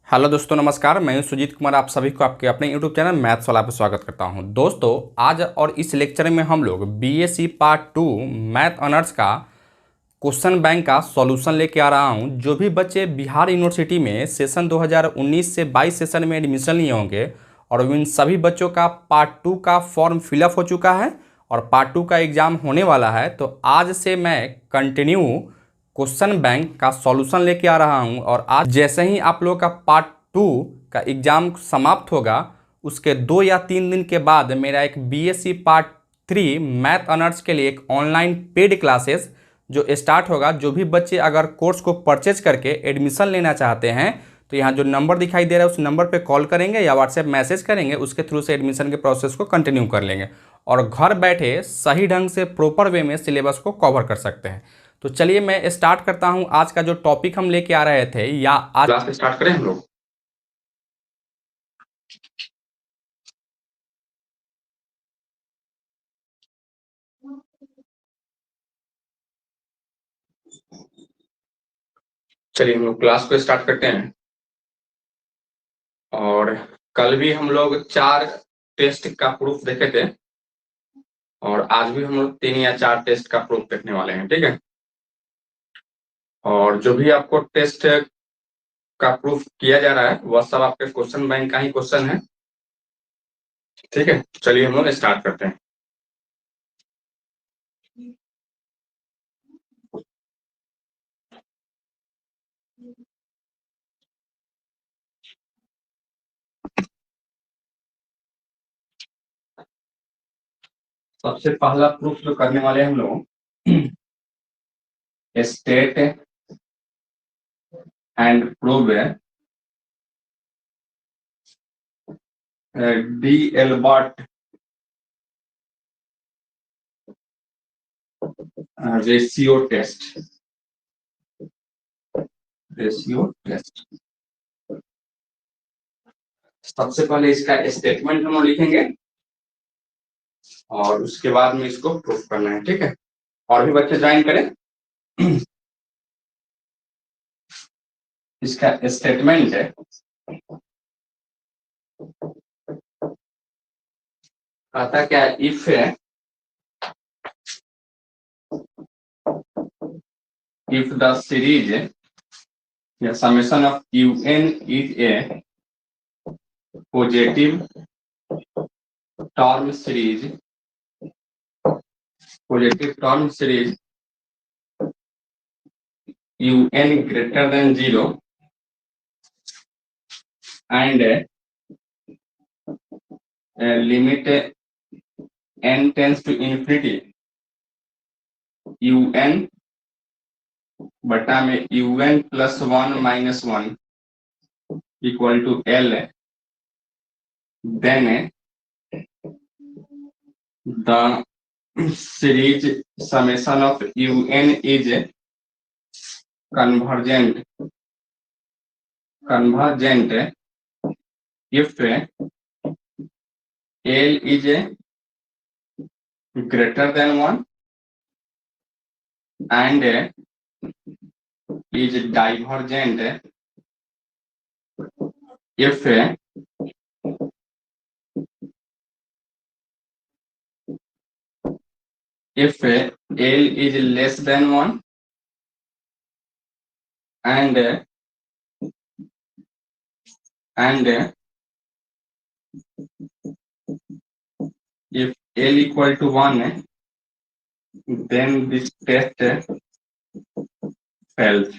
Hello दोस्तों, नमस्कार। मैं हूं सुजीत कुमार। आप सभी को आपके अपने यूट्यूब चैनल मैथ्स वाला पे स्वागत करता हूं। दोस्तों, आज और इस लेक्चर में हम लोग बीएससी पार्ट 2 मैथ ऑनर्स का क्वेश्चन बैंक का सॉल्यूशन लेके आ रहा हूं। जो भी बच्चे बिहार यूनिवर्सिटी में सेशन 2019 से 22 सेशन में एडमिशन लिए होंगे और उन सभी बच्चों का पार्ट 2 का फॉर्म फिलअप हो चुका है और पार्ट 2 का एग्ज़ाम होने वाला है, तो आज से मैं कंटिन्यू क्वेश्चन बैंक का सॉल्यूशन लेके आ रहा हूं। और आज जैसे ही आप लोगों का पार्ट 2 का एग्ज़ाम समाप्त होगा, उसके 2 या 3 दिन के बाद मेरा एक बीएससी पार्ट 3 मैथ ऑनर्स के लिए एक ऑनलाइन पेड क्लासेस जो स्टार्ट होगा। जो भी बच्चे अगर कोर्स को परचेज करके एडमिशन लेना चाहते हैं तो यहाँ जो नंबर दिखाई दे रहा है उस नंबर पे कॉल करेंगे या व्हाट्सएप मैसेज करेंगे, उसके थ्रू से एडमिशन के प्रोसेस को कंटिन्यू कर लेंगे और घर बैठे सही ढंग से प्रॉपर वे में सिलेबस को कवर कर सकते हैं। तो चलिए मैं स्टार्ट करता हूं। आज का जो टॉपिक हम लेके आ रहे थे, या आज क्लास स्टार्ट करें हम लोग। चलिए हम लोग क्लास को स्टार्ट करते हैं। और कल भी हम लोग 4 टेस्ट का प्रूफ देखे थे और आज भी हम लोग 3 या 4 टेस्ट का प्रूफ देखने वाले हैं, ठीक है। और जो भी आपको टेस्ट का प्रूफ किया जा रहा है वह सब आपके क्वेश्चन बैंक का ही क्वेश्चन है, ठीक है। चलिए हम लोग स्टार्ट करते हैं। सबसे पहला प्रूफ जो करने वाले हैं हम लोग, state and prove D'Alembert ratio test. सबसे पहले इसका स्टेटमेंट हम लिखेंगे और उसके बाद में इसको प्रूफ करना है, ठीक है। और भी बच्चे ज्वाइन करें। इसका स्टेटमेंट है, कहता क्या, इफ द सीरीज या summation of UN is a positive term series, UN greater than 0 and limit n tends to infinity UN बटा में UN plus 1 minus 1 equal to L, then the series summation of UN is convergent if L is greater than 1 and is divergent if L is less than 1 and if L equal to 1, then this test fails.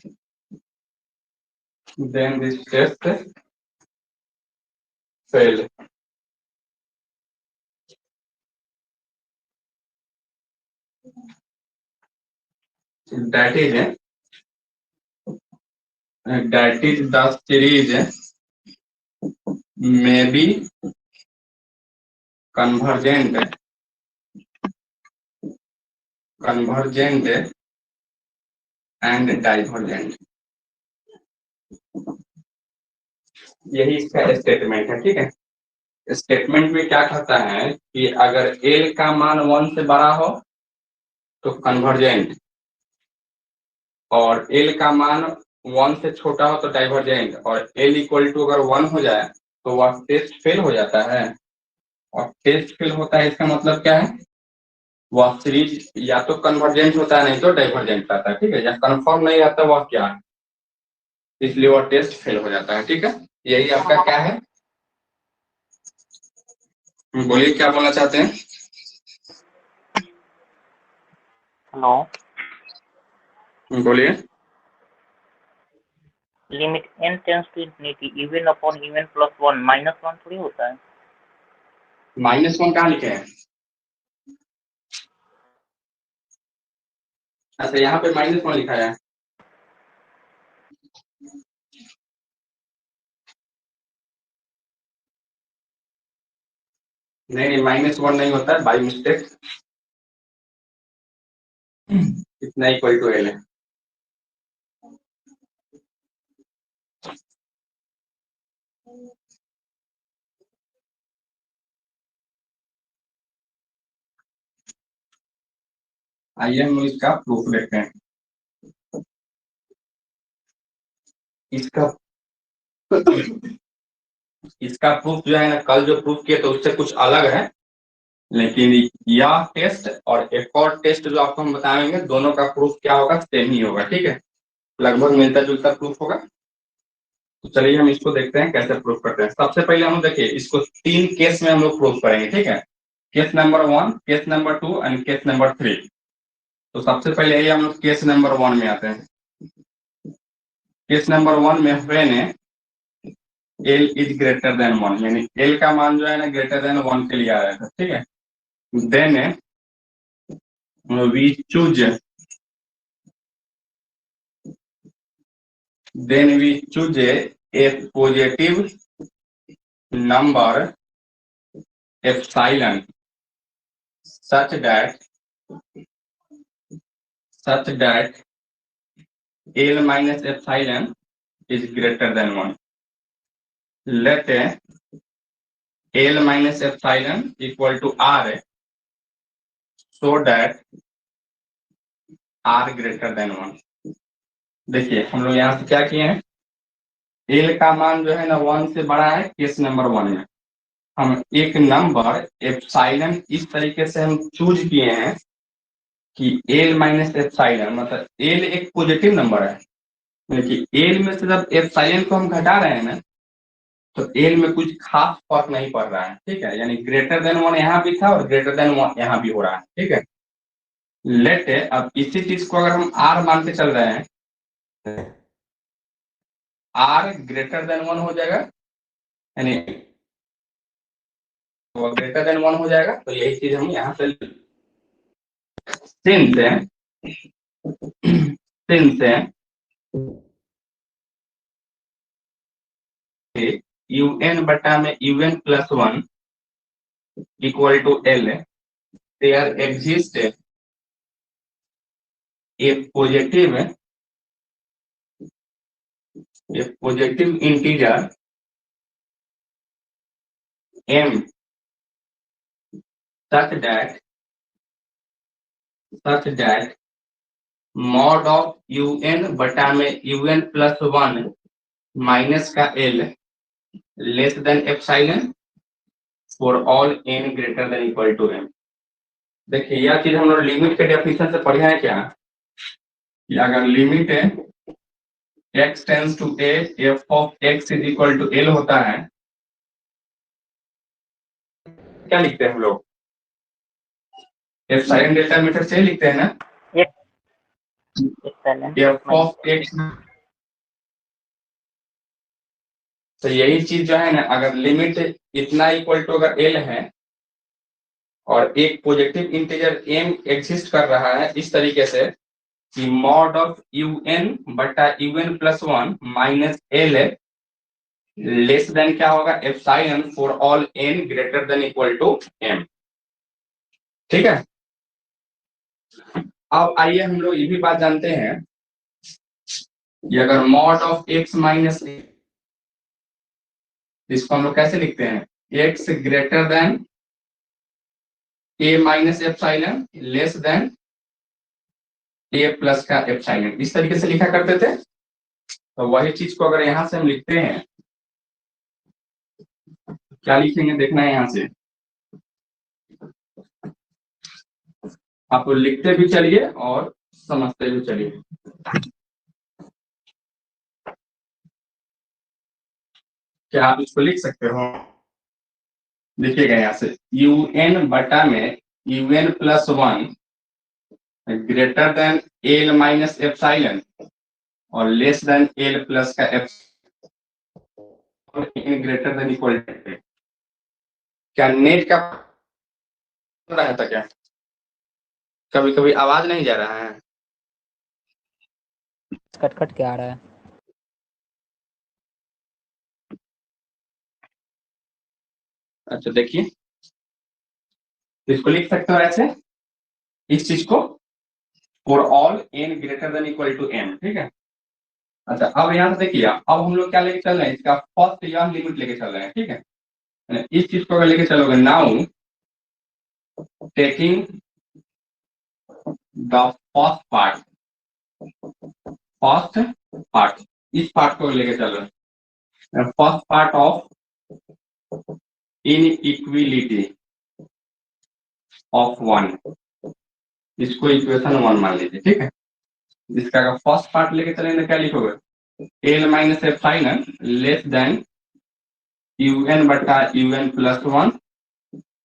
That is the series may be convergent and divergent। यही इसका statement है, ठीक है। Statement में क्या कहता है कि अगर L का मान 1 से बड़ा हो तो कन्वर्जेंट और L का मान वन से छोटा हो तो डाइवर्जेंट, और एल इक्वल टू अगर वन हो जाए तो वह टेस्ट फेल हो जाता है। और टेस्ट फेल होता है इसका मतलब क्या है, वह सीरीज या तो कन्वर्जेंट होता है नहीं तो डाइवर्जेंट रहता है, ठीक है, या कंफर्म नहीं रहता वह क्या है, इसलिए वह टेस्ट फेल हो जाता है। ठीक है, यही आपका क्या है, बोलिए क्या बोलना चाहते हैं। हेलो, बोलिए। Limit n tends to infinity even upon even plus one minus one थोड़ी होता है। माइनस वन कहाँ लिखे हैं? अच्छा, यहाँ पे माइनस वन लिखा है। नहीं नहीं, माइनस वन नहीं होता है, बाई मिस्टेक इतना इक्वल टू एल है। आइए हम इसका प्रूफ देखते हैं। इसका इसका प्रूफ जो है ना, कल जो प्रूफ किए तो उससे कुछ अलग है, लेकिन यह टेस्ट और एक और टेस्ट जो आपको हम बताएंगे, दोनों का प्रूफ क्या होगा, सेम ही होगा। ठीक है, लगभग मिलता जुलता प्रूफ होगा। तो चलिए हम इसको देखते हैं कैसे प्रूफ करते हैं। सबसे पहले हम देखिए इसको तीन केस में हम लोग प्रूफ करेंगे। ठीक है, case number one, case number two and case number three. तो सबसे पहले यही हम लोग केस नंबर वन में आते हैं। केस नंबर वन में when L is greater then one, यानी एल का मान जो है ना ग्रेटर देन वन के लिए आ रहा था। ठीक है, then we choose a positive number epsilon such that L minus epsilon is greater than 1. Let L minus epsilon equal to R so that R greater than 1. देखिए हम लोग यहाँ से क्या किए हैं, L का मान जो है ना 1 से बड़ा है केस नंबर वन में। हम एक नंबर एप्सिलॉन इस तरीके से हम चूज किए हैं कि L माइनस एप्सिलॉन, मतलब L एक पॉजिटिव नंबर है, क्योंकि एल में से जब एप्सिलॉन को हम घटा रहे हैं ना, तो एल में कुछ खास फर्क नहीं पड़ रहा है। ठीक है, यानी ग्रेटर देन वन यहाँ भी था और ग्रेटर देन वन यहाँ भी हो रहा है। ठीक है, लेट अब इसी चीज को अगर हम आर मान के चल रहे हैं, आर ग्रेटर देन वन हो जाएगा, यानी वो ग्रेटर देन वन हो जाएगा। तो यही चीज हम यहाँ से सिंस यू एन बटा में U N plus one equal to L, there exist a positive integer m such that mod of un बटा में un प्लस वन माइनस का l less than epsilon for all n greater than equal to m। देखिए यह चीज हम लोग limit के definition से पढ़े हैं क्या, कि अगर लिमिट है x tends to a f of x is equal to l होता है, क्या लिखते हैं हम लोग, एप्सिलॉन डेल्टा मीटर से लिखते हैं ना, f ऑफ x। तो यही चीज जो है ना, अगर लिमिट इतना इक्वल टू अगर l है और एक पॉजिटिव इंटीजर m एग्जिस्ट कर रहा है इस तरीके से कि मॉड ऑफ un बटा un plus one minus l less than क्या होगा, epsilon for all n greater than equal to m। ठीक है, अब आइए हम लोग ये भी बात जानते हैं कि अगर मॉड ऑफ x माइनस, इसको हम लोग कैसे लिखते हैं, x greater than a minus epsilon less then a plus का एप्सिलॉन, इस तरीके से लिखा करते थे। तो वही चीज को अगर यहाँ से हम लिखते हैं, क्या लिखेंगे देखना है यहाँ से, आप लिखते भी चलिए और समझते भी चलिए। क्या आप इसको लिख सकते हो? देखिएगा यहाँ से, यू एन बटा में U N plus one greater than L minus epsilon और लेस देन एल प्लस का F in greater than equal to. क्या नेट का रहा था क्या? कभी कभी आवाज नहीं जा रहा है। कट कट के आ रहा है। अच्छा देखिए, इसको लिख सकते हो ऐसे, इस चीज को, for all N greater than equal to M, ठीक है। अच्छा अब यहाँ से देखिए, अब हम लोग क्या लेके चल रहे हैं, इसका फर्स्ट यह लिमिट लेके चल रहे हैं, ठीक है। इस चीज को अगर लेके चलोगे, now taking the first part, इस पार्ट को लेके चल रहे हैं, first part of inequality of one, इसको इक्वेशन वन मान लीजिए, ठीक है। इसका अगर फर्स्ट पार्ट लेके चलेंगे क्या लिखोगे, l minus epsilon less than you N बटा u N plus one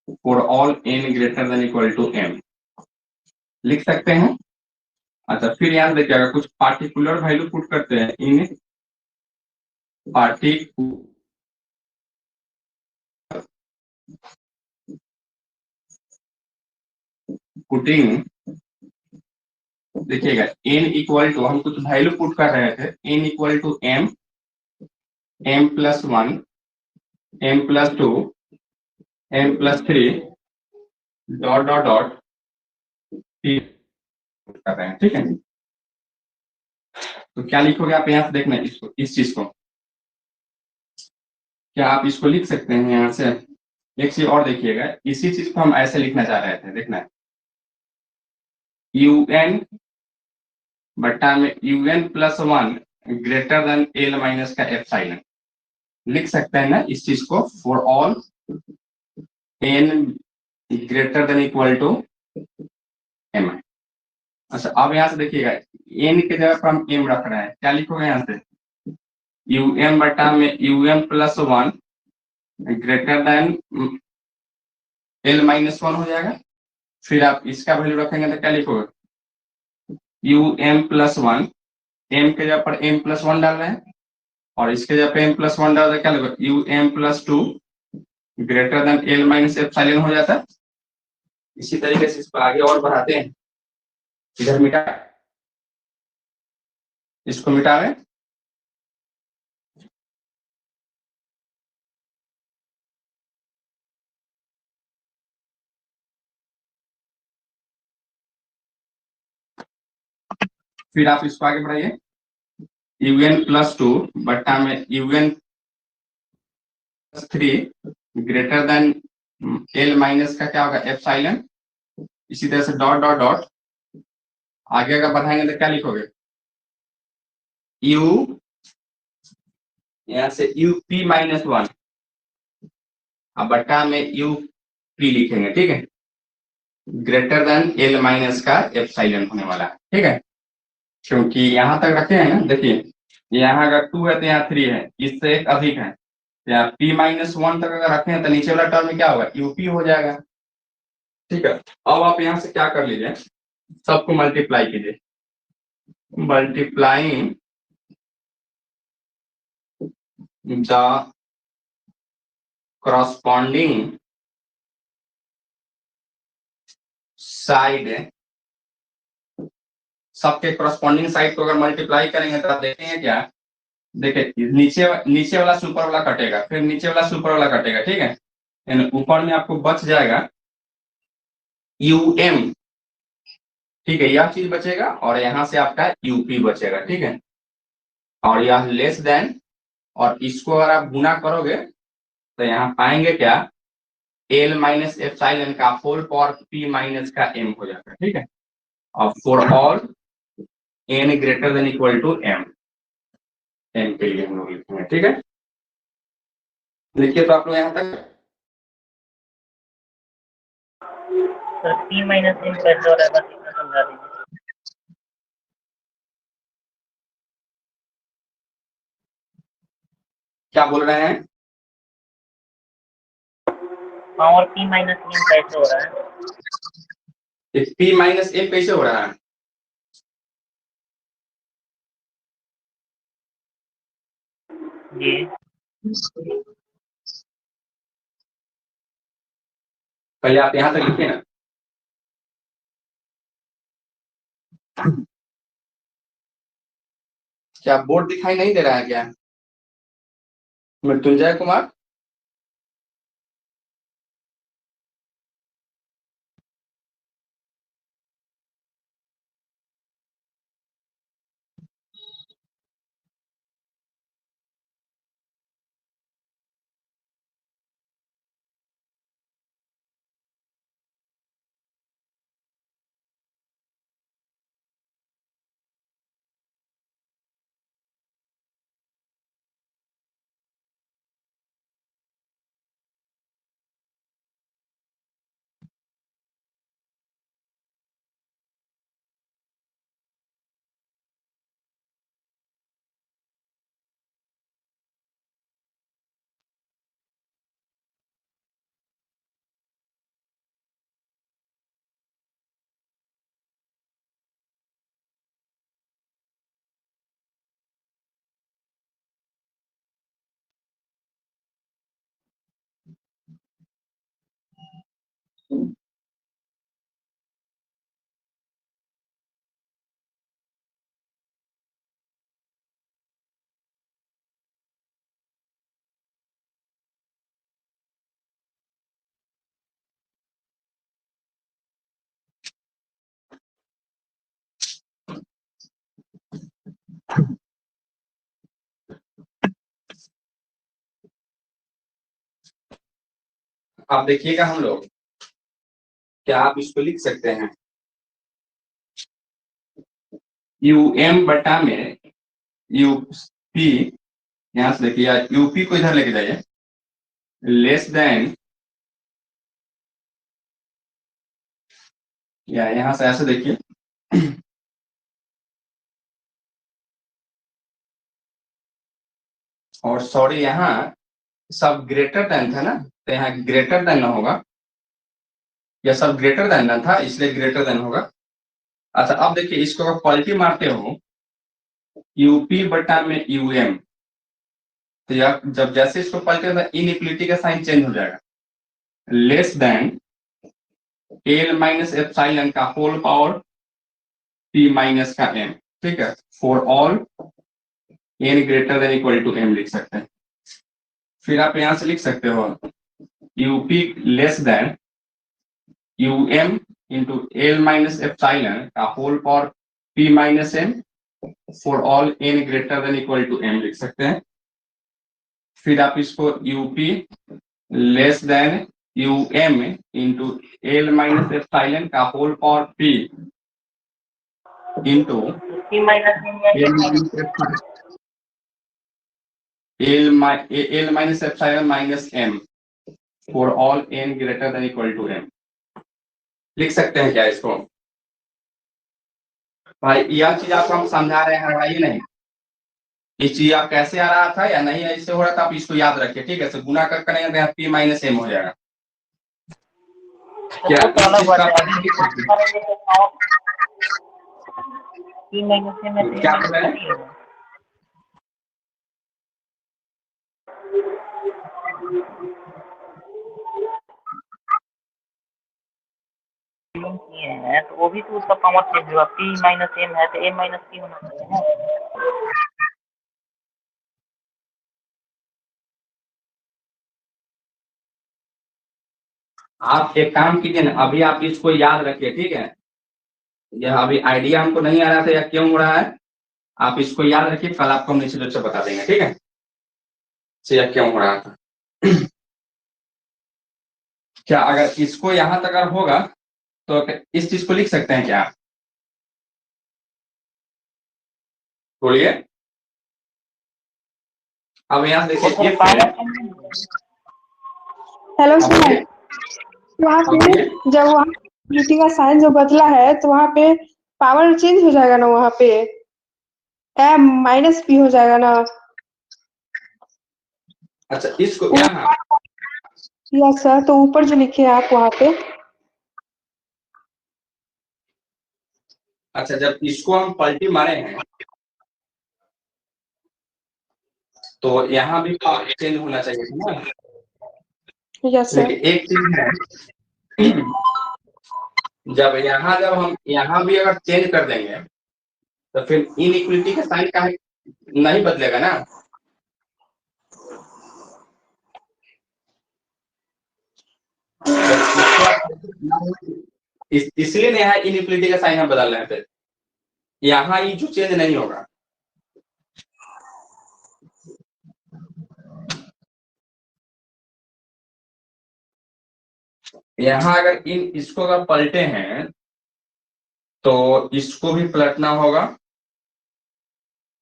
for all N greater than equal to M, लिख सकते हैं। अच्छा फिर यहाँ देखिएगा, कुछ पार्टिकुलर वैल्यू पुट करते हैं, इन पुटिंग, देखिएगा एन इक्वल टू, हम कुछ वैल्यू पुट कर रहे थे, N equal to M, M plus one, M plus two, M plus three, dot dot dot कर रहे हैं, ठीक है। तो क्या लिखोगे आप यहाँ से देखना इसको, इस चीज को, क्या आप इसको लिख सकते हैं यहाँ से? एक चीज और देखिएगा, इसी चीज को हम ऐसे लिखना चाह रहे थे, देखना यू एन बटा में U N plus one greater than L minus का एप्सिलॉन, लिख सकते हैं ना इस चीज को, for all N greater than equal to M. अच्छा अब यहाँ से देखिएगा, एन के जगह पर हम एम रख रहे हैं, क्या लिखोगे यहाँ से, यू एम बटा में U M plus one greater than L minus one हो जाएगा। फिर आप इसका वैल्यू रखेंगे तो क्या लिखोगे, U M plus one, M के जगह पर एम प्लस वन डाल रहे हैं और इसके जगह पे एम प्लस वन डाल रहे हैं, क्या लिखोगे, U M plus two greater than L minus epsilon हो जाता है। इसी तरीके से इसको आगे और बढ़ाते हैं, इधर मिटा, इसको मिटा रहे, फिर आप इसको आगे बढ़ाइए, यू एन प्लस टू बटा में U N plus three greater than L minus का क्या होगा, एप्सिलॉन। इसी तरह से डॉट डॉट डॉट आगे अगर बढ़ाएंगे तो क्या लिखोगे, यू, यहाँ से यू पी माइनस वन, अब बटा में यू पी लिखेंगे, ठीक है, ग्रेटर देन एल माइनस का एप्सिलॉन होने वाला है, ठीक है। क्योंकि यहाँ तक रखे हैं ना, देखिए यहाँ अगर टू है तो यहाँ थ्री है, इससे एक अधिक है, यहाँ पी माइनस वन तक अगर रखे हैं तो नीचे वाला टर्म में क्या होगा, यूपी हो जाएगा, ठीक है। अब आप यहाँ से क्या कर लीजिए, सबको मल्टीप्लाई कीजिए, मल्टीप्लाइंग द corresponding साइड, सबके corresponding साइड को अगर मल्टीप्लाई करेंगे तो आप देखेंगे क्या, देखिए नीचे वाला सुपर वाला कटेगा, फिर नीचे वाला सुपर वाला कटेगा, ठीक है। ऊपर में आपको बच जाएगा यू एम, ठीक है, यह चीज बचेगा और यहाँ से आपका यूपी बचेगा, ठीक है। और यह लेस देन, और इसको अगर आप गुना करोगे तो यहाँ पाएंगे क्या, एल माइनस एप्सिलॉन का होल पावर पी माइनस का एम हो जाता है, ठीक है। और for all N greater than equal to M, M के लिए हम लोग लिखेंगे, ठीक है। लिखिए तो आप लोग यहाँ तक। सर पी माइनस एम कैसे हो रहा है बस इतना समझा दीजिए। क्या बोल रहे हैं? पावर पी माइनस एम कैसे हो रहा है? पी माइनस एम कैसे हो रहा है? जी पहले आप यहाँ तक लिखिए ना। क्या बोर्ड दिखाई नहीं दे रहा है क्या? मृत्युंजय कुमार। आप देखिएगा हम लोग, क्या आप इसको लिख सकते हैं? यू एम बटा में यूपी, यहाँ से देखिए यूपी को इधर लेके जाइए, लेस देन, या यहाँ से ऐसे देखिए, और सॉरी यहाँ सब ग्रेटर देन था ना, तो यहाँ ग्रेटर देन ना होगा, या सब ग्रेटर देन ना था इसलिए ग्रेटर देन होगा। अच्छा अब देखिए, इसको अगर क्वालिटी मारते हो यूपी बटा में यूएम, तो यार जब जैसे इसको पलटे तो इनइक्वलिटी का साइन चेंज हो जाएगा। Less than L minus epsilon का होल पावर पी माइनस का एम, ठीक है। For all N greater than equal to M लिख सकते हैं। फिर आप यहां से लिख सकते हो u p less than u m into l minus epsilon का whole power P minus m for all N greater than equal to M लिख सकते हैं। फिर आप इसको u p less than u m into l minus epsilon का whole power p into p minus m l minus epsilon minus m for all N greater than equal to M लिख सकते हैं क्या इसको? भाई यह चीज आपको हम समझा रहे हैं भाई, नहीं ये चीज आप कैसे आ रहा था या नहीं ऐसे हो रहा था, आप इसको याद रखिए, ठीक है। तो गुना कर करेंगे तो पी माइनस एम हो जाएगा। क्या वो तो इस अलग चीज बात का है, आप अभी लिख सकते हैं? करेंगे तो पावर पी माइनस एम है तो क्या एम कर माइनस रहे नहीं हैं? होगा। किए हैं तो वो भी तो उसका पावर चेंज हुआ, पी माइनस एम है तो एम माइनस पी होना चाहिए ना। आप एक काम कीजिए ना, अभी आप इसको याद रखिए, ठीक है। यह अभी आइडिया हमको नहीं आ रहा था या क्यों हो रहा है, आप इसको याद रखिए, कल आपको हम निश्चित रूप से बता देंगे, ठीक है। से यह क्यों हो रहा था। क्या अगर इसको यहां तक अगर होगा तो इस चीज को लिख सकते हैं क्या? बोलिए। अब यहाँ देखिए और सर if पावर हेलो अब सर, ये वहाँ अब पे ये जब वहाँ ड्यूटी का साइन जो बदला है तो वहाँ पे पावर चेंज हो जाएगा ना, वहाँ पे एम माइनस पी हो जाएगा ना। अच्छा इसको यहाँ यस सर, तो ऊपर जो लिखे हैं आप वहाँ पे अच्छा जब इसको हम पलटी मारे हैं तो यहाँ भी पावर चेंज होना चाहिए था ना। Yes sir. लेकिन एक चीज है जब हम यहाँ भी अगर चेंज कर देंगे तो फिर इनइक्वलिटी का साइन का नहीं बदलेगा ना। इसलिए ना यहाँ इनइक्वलिटी का साइन हम बदल रहे थे, यहाँ ये जो चेंज नहीं होगा। यहाँ अगर इसको अगर पलटे हैं तो इसको भी पलटना होगा,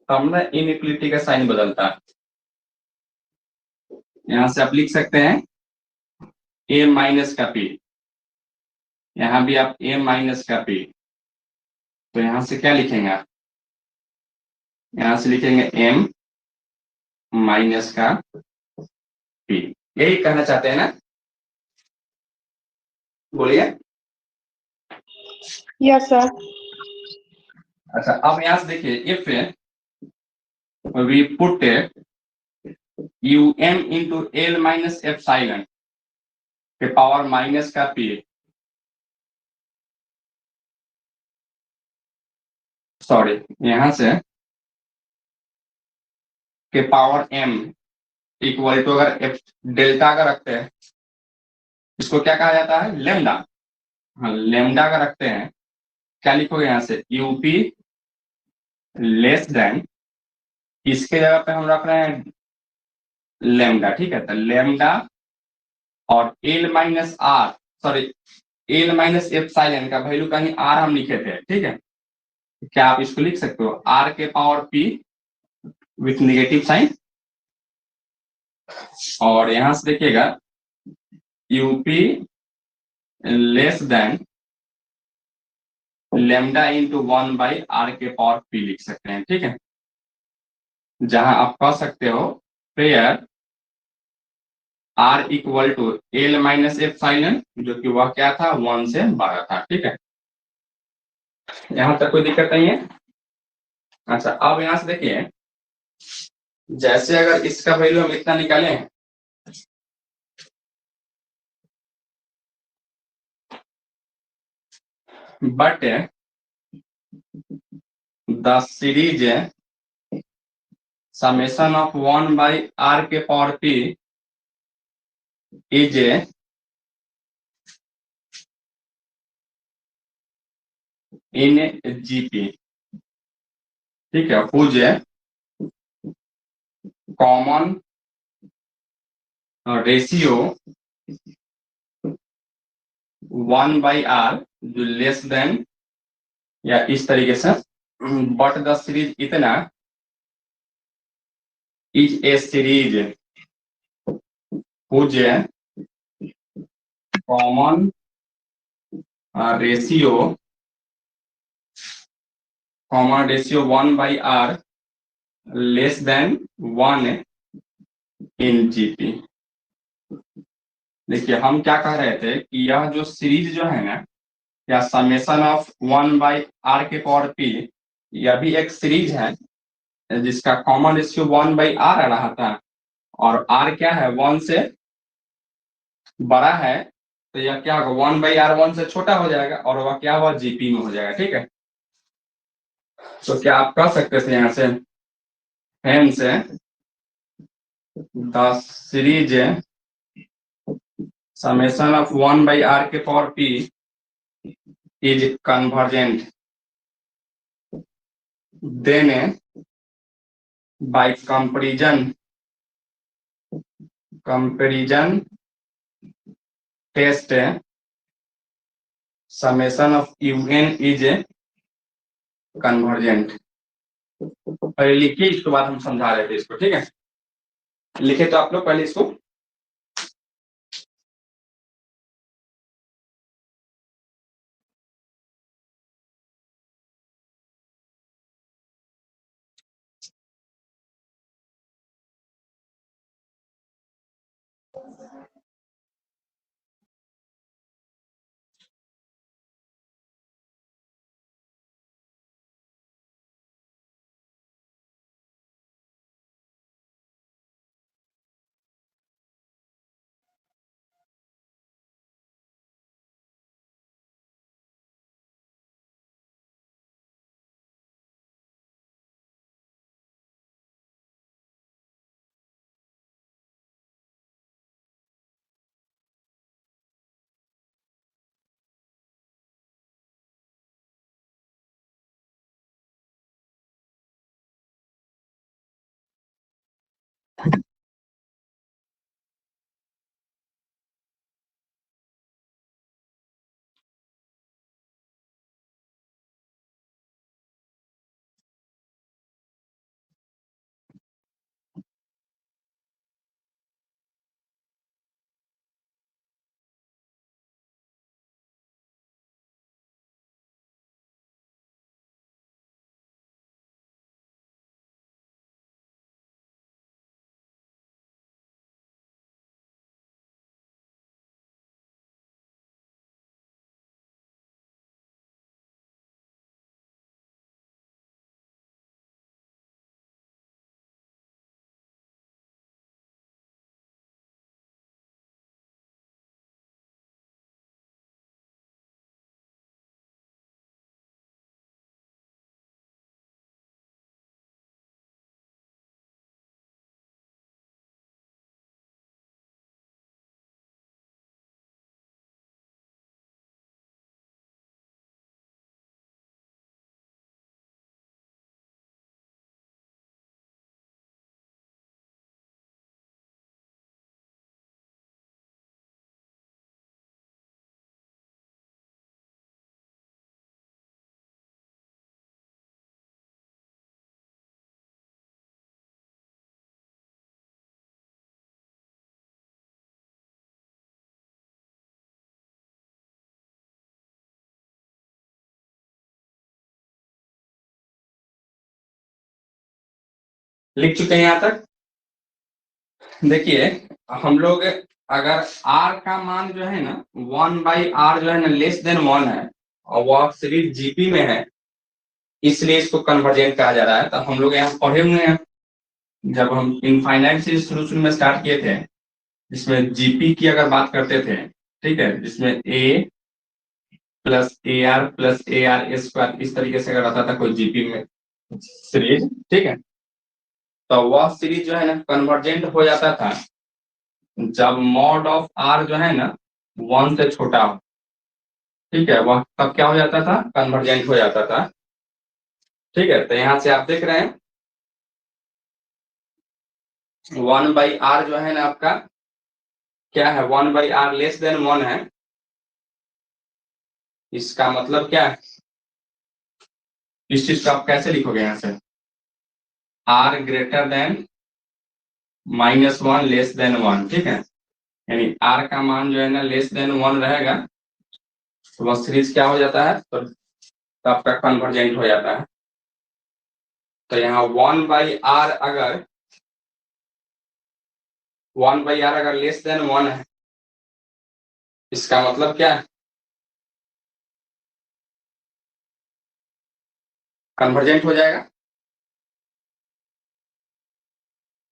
तब ना इनइक्वलिटी का साइन बदलता है। यहाँ से आप लिख सकते हैं a माइनस का p, यहाँ भी आप a माइनस का p, तो यहाँ से क्या लिखेंगे आप, यहाँ से लिखेंगे m माइनस का p। यही कहना चाहते हैं ना, बोलिए। Yes sir. अच्छा अब यहाँ से देखिए if we put um into l minus epsilon के पावर माइनस का p, सॉरी यहाँ से के पावर m इक्वल टू अगर डेल्टा का रखते हैं, इसको क्या कहा जाता है, लेमडा। हाँ लेमडा का रखते हैं, क्या लिखोगे यहाँ से यूपी लेस देन, इसके जगह पे हम रख रहे हैं लेमडा, ठीक है। तो लेमडा और L minus R, sorry L minus epsilon का वैल्यू कहीं आर हम लिखे थे, ठीक है। क्या आप इसको लिख सकते हो आर के power P with negative sign, और यहां से देखिएगा U P less than lambda into 1/r के पावर पी लिख सकते हैं, ठीक है। जहां आप कह सकते हो pair R equal to L minus epsilon, जो कि वह क्या था 1 से बड़ा था, ठीक है। यहां तक कोई दिक्कत नहीं है। अच्छा अब यहां से देखिए जैसे अगर इसका वैल्यू हम इतना निकाले हैं, but the series summation of 1/r के power p is in GP, ठीक है। हुज कॉमन रेशियो 1/r जो लेस देन, या इस तरीके से, बट द सीरीज इतना is a series whose common ratio 1/r less than 1 in GP. देखिए हम क्या कह रहे थे कि यह जो सीरीज जो है ना, या समेशन ऑफ 1/r के पावर p, यह भी एक सीरीज है जिसका कॉमन रेशियो 1/r आ रहा था, और r क्या है 1 से बड़ा है, तो यह क्या होगा 1/r 1 से छोटा हो जाएगा, और वह क्या हुआ जीपी में हो जाएगा, ठीक है। तो क्या आप कह सकते थे यहाँ से hence the series summation of 1/r के power p is convergent, then by comparison test summation of un is convergent। पहले लिखिए, इसके बाद हम समझा रहे थे इसको, ठीक है। लिखे तो आप लोग पहले इसको। लिख चुके हैं यहाँ तक। देखिए हम लोग अगर r का मान जो है ना 1/r जो है ना लेस देन 1 है और वह सीरीज जीपी में है, इसलिए इसको कन्वर्जेंट कहा जा रहा है। तो हम लोग यहाँ पढ़े हुए हैं जब हम इनफाइनाइट से शुरू में स्टार्ट किए थे, जिसमें जीपी की अगर बात करते थे, ठीक है, जिसमें a plus AR plus AR square इस तरीके से अगर आता था कोई जीपी में सीरीज, ठीक है, तो वह सीरीज जो है ना कन्वर्जेंट हो जाता था जब मॉड ऑफ r जो है ना 1 से छोटा हो, ठीक है, वह तब क्या हो जाता था, कन्वर्जेंट हो जाता था। ठीक है, तो यहाँ से आप देख रहे हैं 1/r जो है ना आपका क्या है, 1/r लेस देन 1 है। इसका मतलब क्या है, इस चीज को आप कैसे लिखोगे, यहाँ से r greater than -1 less than 1, ठीक है, यानी r का मान जो है ना लेस देन 1 रहेगा तो वह सीरीज क्या हो जाता है, तो आपका कन्वर्जेंट हो जाता है। तो यहाँ 1/r अगर 1/r अगर लेस देन 1 है, इसका मतलब क्या है, कन्वर्जेंट हो जाएगा।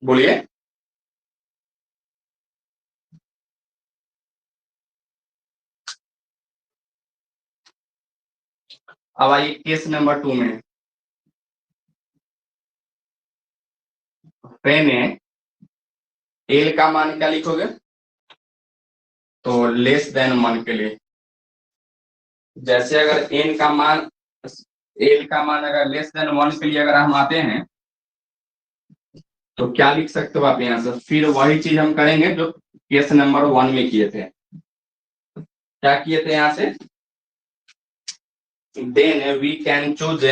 बोलिए। अब आइए केस नंबर 2 में, पेन एल का मान क्या लिखोगे, तो लेस देन 1 के लिए, जैसे अगर एन का मान एल का मान अगर लेस देन 1 के लिए अगर हम आते हैं तो क्या लिख सकते हो आप यहाँ से, फिर वही चीज हम करेंगे जो केस नंबर 1 में किए थे। क्या किए थे यहाँ से, then we can choose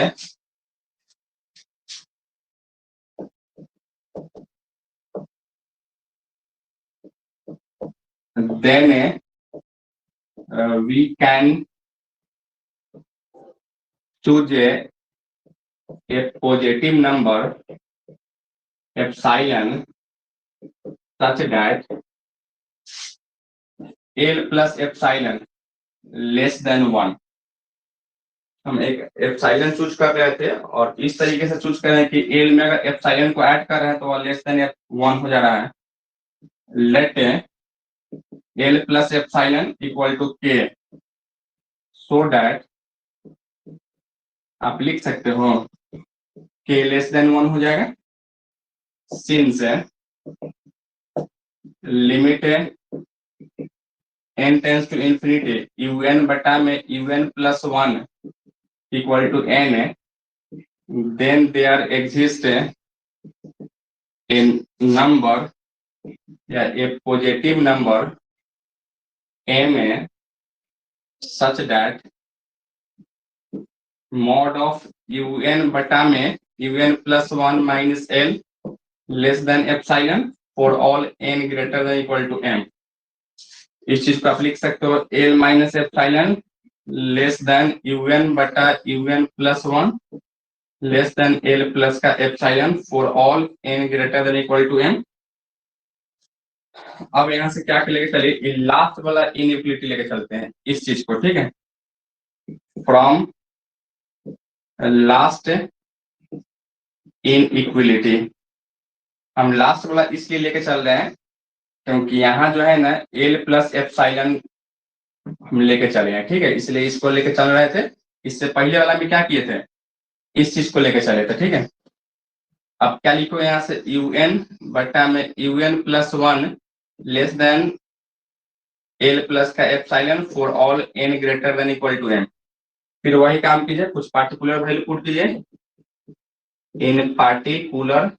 then we can choose a positive number epsilon such that L plus epsilon less than 1। हम एक एप्सिलॉन चूज कर रहे थे और इस तरीके से चूज कर रहे हैं कि एल में अगर एप्सिलॉन को ऐड कर रहे हैं तो लेस देन 1 हो जा रहा है। Let L plus epsilon equal to K, so that आप लिख सकते हो के लेस देन 1 हो जाएगा। Since limit n tends to infinity un बटा में un plus 1 equal to n, then there exists a number या a positive number m such that mod of un बटा में un plus 1 minus l less than epsilon for all n greater than equal to m। इस चीज को आप लिख सकते हो l minus epsilon less than un बटा un plus 1 less than l plus का epsilon for all n greater than equal to m। अब यहां से क्या लेके चलिए, लास्ट वाला इनइक्वलिटी लेके चलते हैं इस चीज को, ठीक है। फ्रॉम लास्ट इनइक्वलिटी हम लास्ट वाला इसलिए लेके चल रहे हैं क्योंकि यहाँ जो है ना l प्लस एप्सिलॉन हम लेके चले हैं, ठीक है, इसलिए इसको लेके चल रहे थे। इससे पहले वाला में क्या किए थे, इस चीज को लेके चले थे, ठीक है। अब क्या लिखो यहाँ से un बटा में un plus 1 less than l plus का epsilon for all n greater than equal to m। फिर वही काम कीजिए, कुछ पार्टिकुलर वैल्यू पुट कीजिए। इन पार्टिकुलर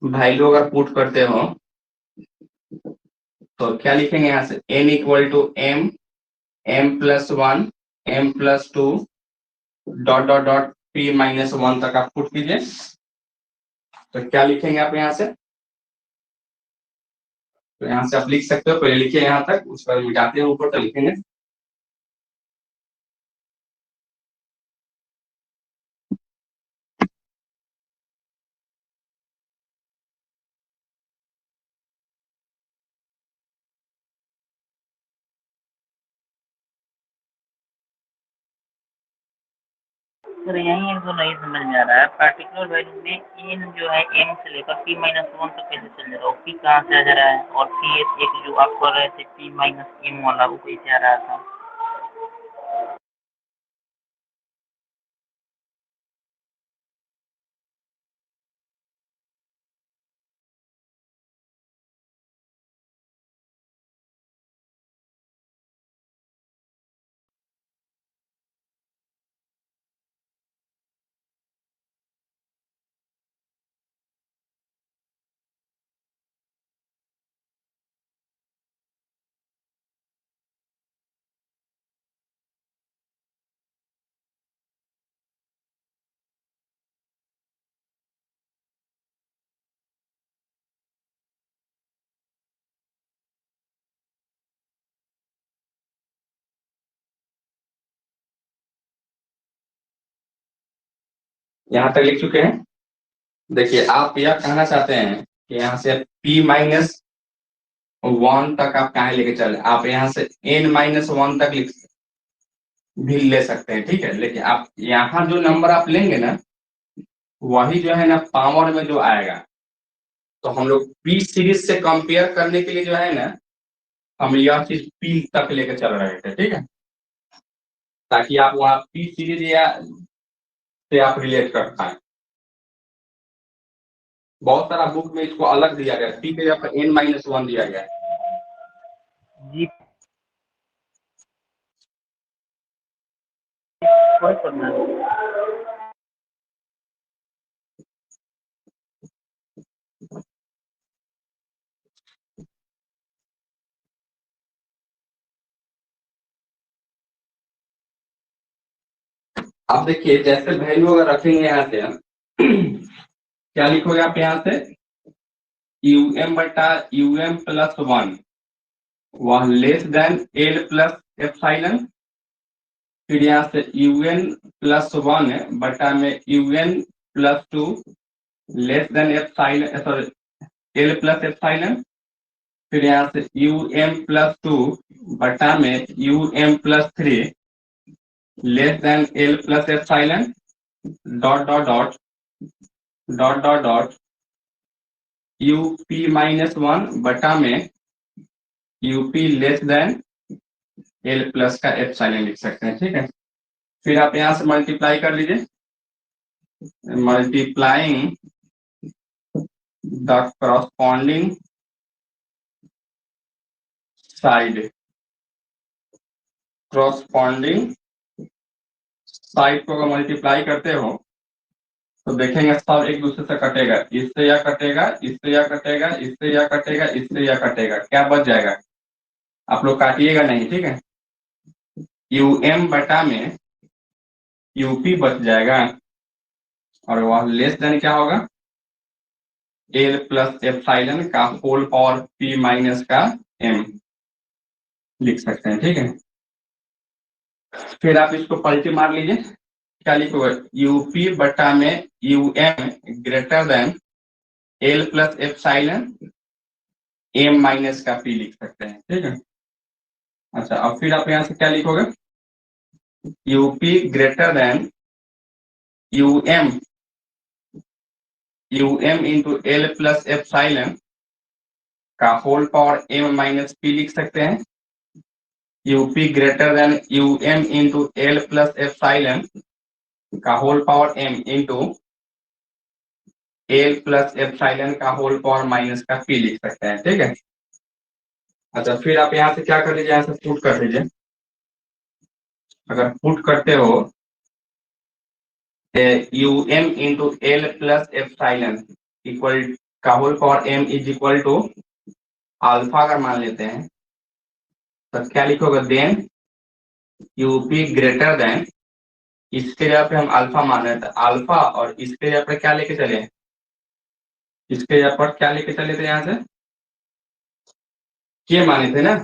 वैल्यू अगर पुट करते हो तो क्या लिखेंगे यहाँ से n equal to m, m plus 1, m plus 2 dot dot dot p minus 1 तक आप पुट कीजिए। तो क्या लिखेंगे आप यहाँ से, तो यहाँ से आप लिख सकते हो, पहले लिखिए यहाँ तक, उस पर मिटाते हैं ऊपर तो लिखेंगे। सर यही एक तो नहीं समझ में आ रहा है, पार्टिकुलर वैल्यू में n जो है m से लेकर p माइनस 1 तक कैसे चल रहा है, p कहाँ से आ जा रहा है, और p एक जो आप कर रहे थे p माइनस m वाला वो कैसे आ रहा था। यहाँ तक लिख चुके हैं। देखिए आप यह कहना चाहते हैं कि यहाँ से p माइनस 1 तक आप कहाँ लेके चले, आप यहाँ से n माइनस 1 तक लिख भी ले सकते हैं, ठीक है। लेकिन आप यहाँ जो नंबर आप लेंगे ना वही जो है ना पावर में जो आएगा, तो हम लोग p सीरीज से कंपेयर करने के लिए जो है ना हम यह चीज p तक लेके चल रहे थे, ठीक है, ताकि आप वहाँ p सीरीज या से आप रिलेट कर पाए। बहुत सारा बुक में इसको अलग दिया गया, p के जगह n माइनस 1 दिया गया है। जी कोई करना है। आप देखिए जैसे वैल्यू अगर रखेंगे यहाँ से क्या लिखोगे आप यहाँ से um बटा um प्लस 1 वह less than L plus epsilon, फिर यहाँ से un प्लस 1 बटा में un plus 2 less than epsilon, sorry L plus epsilon, फिर यहाँ से प्लस 2 बटा में plus 3 less than L plus epsilon, dot dot dot dot dot dot minus 1 बटा में लेस देन एल प्लस का एप्सिलॉन लिख सकते हैं। ठीक है, फिर आप यहां से मल्टीप्लाई कर लीजिए, multiplying the corresponding side, corresponding side को अगर मल्टीप्लाई करते हो तो देखेंगे सब एक दूसरे से कटेगा, इससे या कटेगा, इससे या कटेगा, इससे या कटेगा, इससे या कटेगा, क्या बच जाएगा? आप लोग काटिएगा नहीं, ठीक है। बटा में यूपी बच जाएगा और वह लेस देन क्या होगा? एल प्लस एप्सिलॉन का होल पावर पी माइनस का एम लिख सकते हैं। ठीक है, फिर आप इसको पलटी मार लीजिए, क्या लिखोगे? यूपी बटा में greater than L plus epsilon M minus का पी लिख सकते हैं। ठीक है, अच्छा अब फिर आप यहां से क्या लिखोगे? U p greater than u m into l plus epsilon का whole power m minus p लिख सकते हैं। U p greater than into l plus epsilon का whole power m into l plus epsilon का होल पावर माइनस का पी लिख सकते हैं। ठीक है, अच्छा फिर आप यहाँ से क्या कर लीजिए, यहाँ से पुट कर लीजिए। अगर पुट करते हो into l plus epsilon equal का whole power m is equal to alpha अगर मान लेते हैं तो क्या लिखोगे? देन यूपी ग्रेटर देन, इसके जगह पे हम अल्फा मान रहे थे, अल्फा, और इसके जगह पे क्या लेके चले? इसके जगह पर क्या लेके चले थे? यहाँ से के माने थे ना,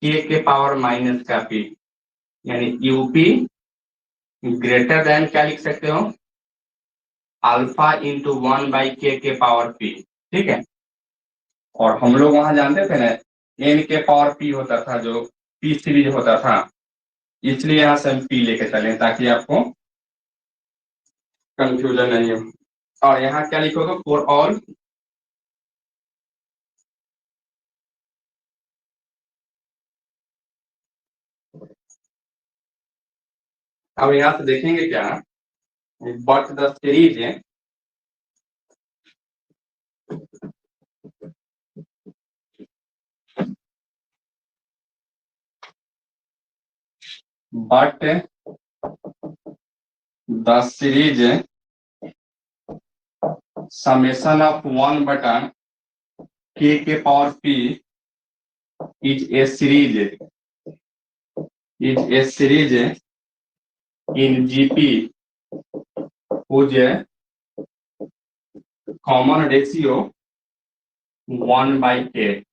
के पावर माइनस का पी, यानी यूपी ग्रेटर देन क्या लिख सकते हो? अल्फा इंटू 1/k के पावर पी। ठीक है, और हम लोग वहां जानते थे ना एन के पावर पी होता था, जो पी सीरीज होता था, इसलिए यहाँ से हम पी लेके चले ताकि आपको कंफ्यूजन नहीं हो। और यहाँ क्या लिखोगे? फॉर ऑल अब यहाँ से देखेंगे क्या, but the series but the series summation of 1 बटा K power P is a series in GP whose common ratio 1/k,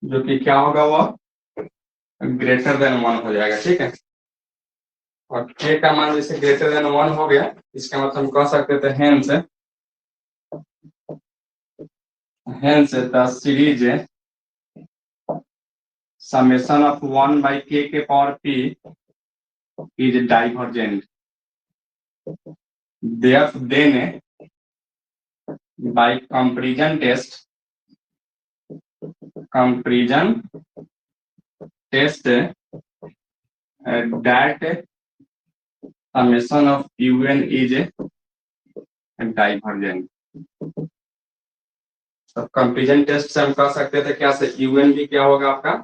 जो कि क्या होगा? वह ग्रेटर देन 1 हो जाएगा। ठीक है, और k का मान जैसे ग्रेटर देन 1 हो गया, इसका मतलब हम कह सकते थे hence the series summation of 1/k के power p is divergent, then by comparison test that summation of un is divergent। तो कंपैरिजन टेस्ट से हम कह सकते थे क्या से un भी क्या होगा आपका?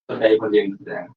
तो डाइवर्जेंट हो जाएगा।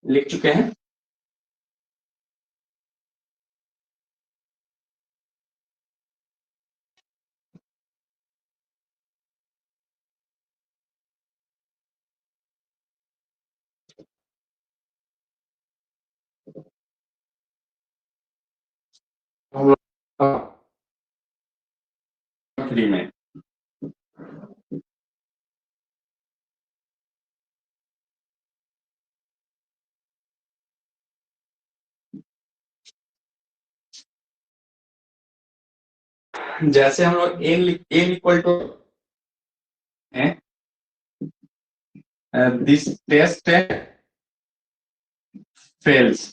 लिख चुके हैं। हम लोग 3 में जैसे हम लोग n equal to this test fails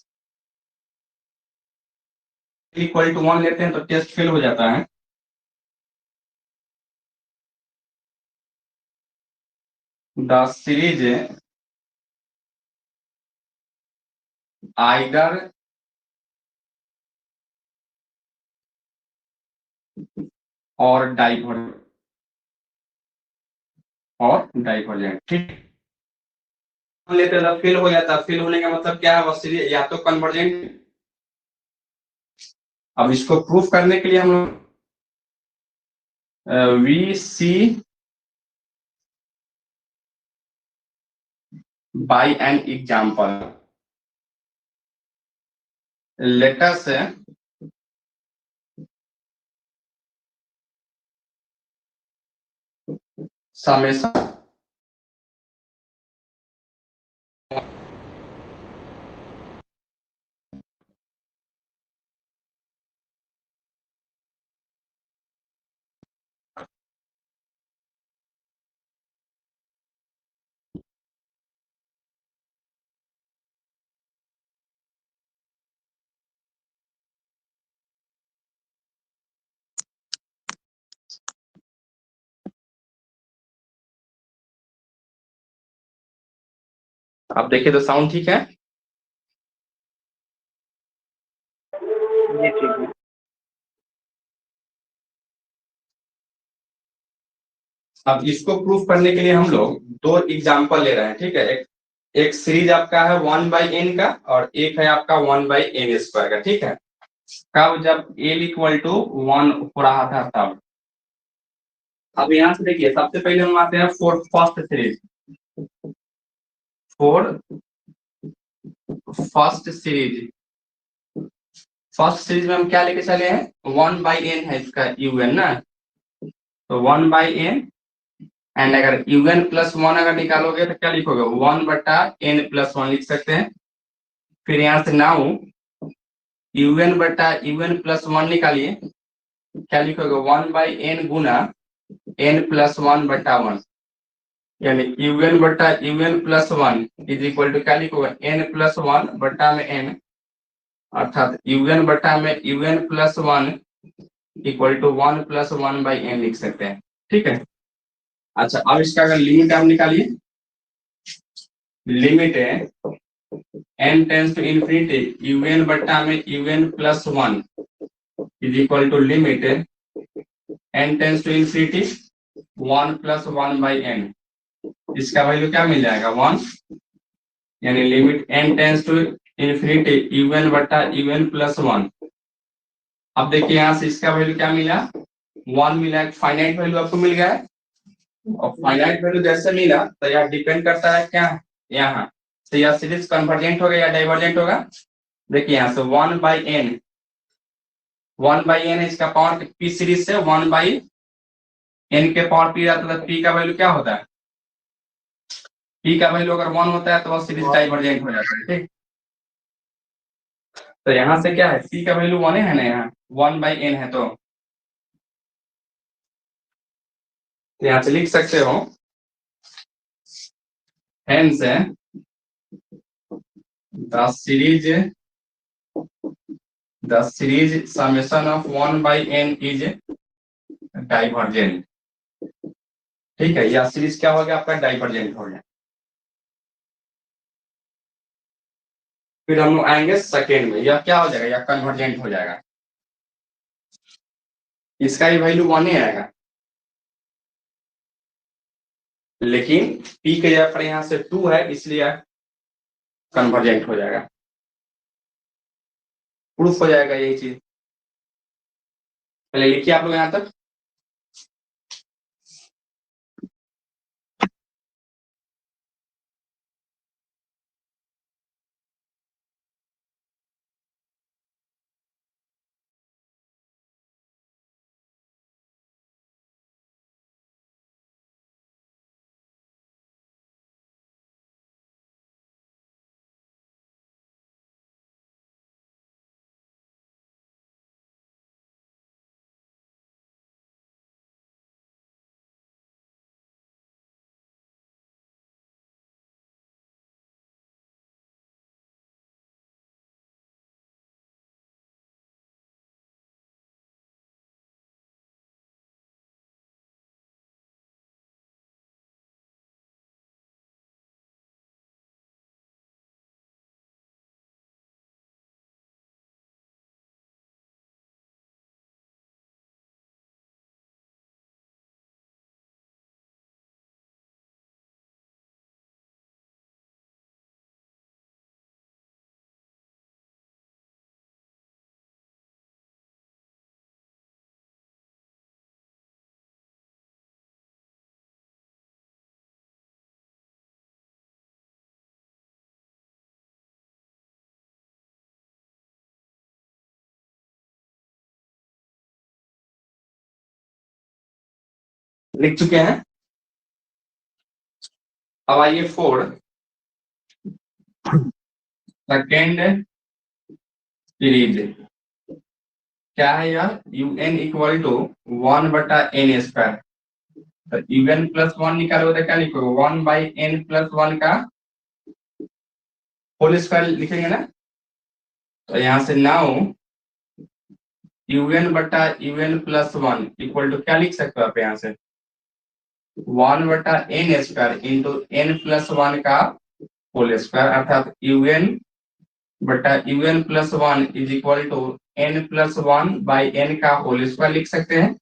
equal to 1 लेते हैं तो टेस्ट फेल हो जाता है। द सीरीज आइदर और डाइवर्जेंट ठीक लेते हैं तो फेल हो जाता है। फेल होने का मतलब क्या है, वो सीरीज या तो कन्वर्जेंट। अब इसको प्रूफ करने के लिए हम लोग we see by an example later से समेशन आप देखिए तो साउंड ठीक है। जी ठीक है। अब इसको प्रूफ करने के लिए हम लोग 2 एग्जाम्पल ले रहे हैं ठीक है। एक सीरीज आपका है 1/n का और एक है आपका 1/n² का ठीक है। कब, जब l इक्वल टू 1 हो रहा था तब। अब यहाँ से देखिए सबसे पहले हम आते हैं for first series. First series में हम क्या लेके चले हैं, 1/n है इसका un ना, तो 1/n एंड अगर un प्लस 1 अगर निकालोगे तो क्या लिखोगे 1/n+1 लिख सकते हैं। फिर यहाँ से नाउ un+1 निकालिए, क्या लिखोगे 1/n गुना n+1/1 यानी un+1 इज इक्वल टू क्या लिखोगे n+1/n अर्थात un+1 इक्वल टू 1+1/n लिख सकते हैं ठीक है। अच्छा अब इसका अगर लिमिट आप निकालिए, लिमिट है n tends to infinity un+1 is equal to limit n tends to infinity 1+1/n। इसका वैल्यू क्या मिल जाएगा 1, यानी limit n tends to infinity un+1। अब देखिए यहाँ से इसका वैल्यू क्या मिला 1 मिला, फाइनाइट वैल्यू आपको मिल गया है। और फाइनाइट वैल्यू जैसे मिला तो यह डिपेंड करता है क्या, यहाँ तो यह सीरीज कन्वर्जेंट होगा या डाइवर्जेंट होगा। देखिए यहाँ से 1/n है इसका पावर p सीरीज से 1/n के पावर p आता है तो p का वैल्यू क्या होता है, p का वैल्यू अगर 1 होता है तो वह सीरीज डाइवर्जेंट हो जाता है ठीक। तो यहाँ से क्या है p का वैल्यू 1 है ना, यहाँ 1/n है तो यहाँ से लिख सकते हो hence the series summation of 1/n is divergent ठीक है। यह सीरीज क्या हो गया आपका डाइवर्जेंट हो गया। फिर हम लोग आएंगे सेकेंड में, यह क्या हो जाएगा, यह कन्वर्जेंट हो जाएगा। इसका ही वैल्यू 1 ही आएगा, लेकिन p के जगह पर यहाँ से 2 है इसलिए कन्वर्जेंट हो जाएगा, प्रूफ हो जाएगा यही चीज। पहले लिखिए आप लोग यहाँ तक। लिख चुके हैं। अब आइए फोर सेकेंड सीरीज। क्या है यार, you N equal to 1/n²। तो यू एन प्लस वन निकालोगे तो क्या लिखोगे, 1/n+1 का होल स्क्वायर लिखेंगे ना। तो यहाँ से नाउ un/un+1 इक्वल टू क्या लिख सकते हो आप यहाँ से, 1/n² इंटू n+1 का होल स्क्वायर, अर्थात un/un+1 is equal to n+1/n का होल स्क्वायर लिख सकते हैं,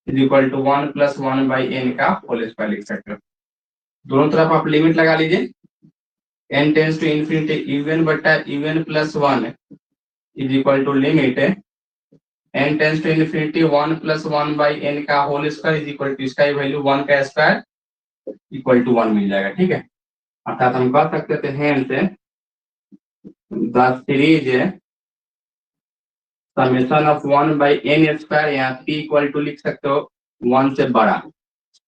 इज इक्वल टू 1+1/n का होल स्क्वायर लिख सकते हो। दोनों तरफ आप लिमिट लगा लीजिए, n tends to infinity un/un+1 is equal to limit n tends to infinity 1+1/n का whole square is equal to इसका वैल्यू 1 का स्क्वायर इक्वल टू 1 मिल जाएगा। ठीक है, अर्थात हम कह सकते थे hence the series summation of 1/n², यहाँ p इक्वल टू लिख सकते हो 1 से बड़ा,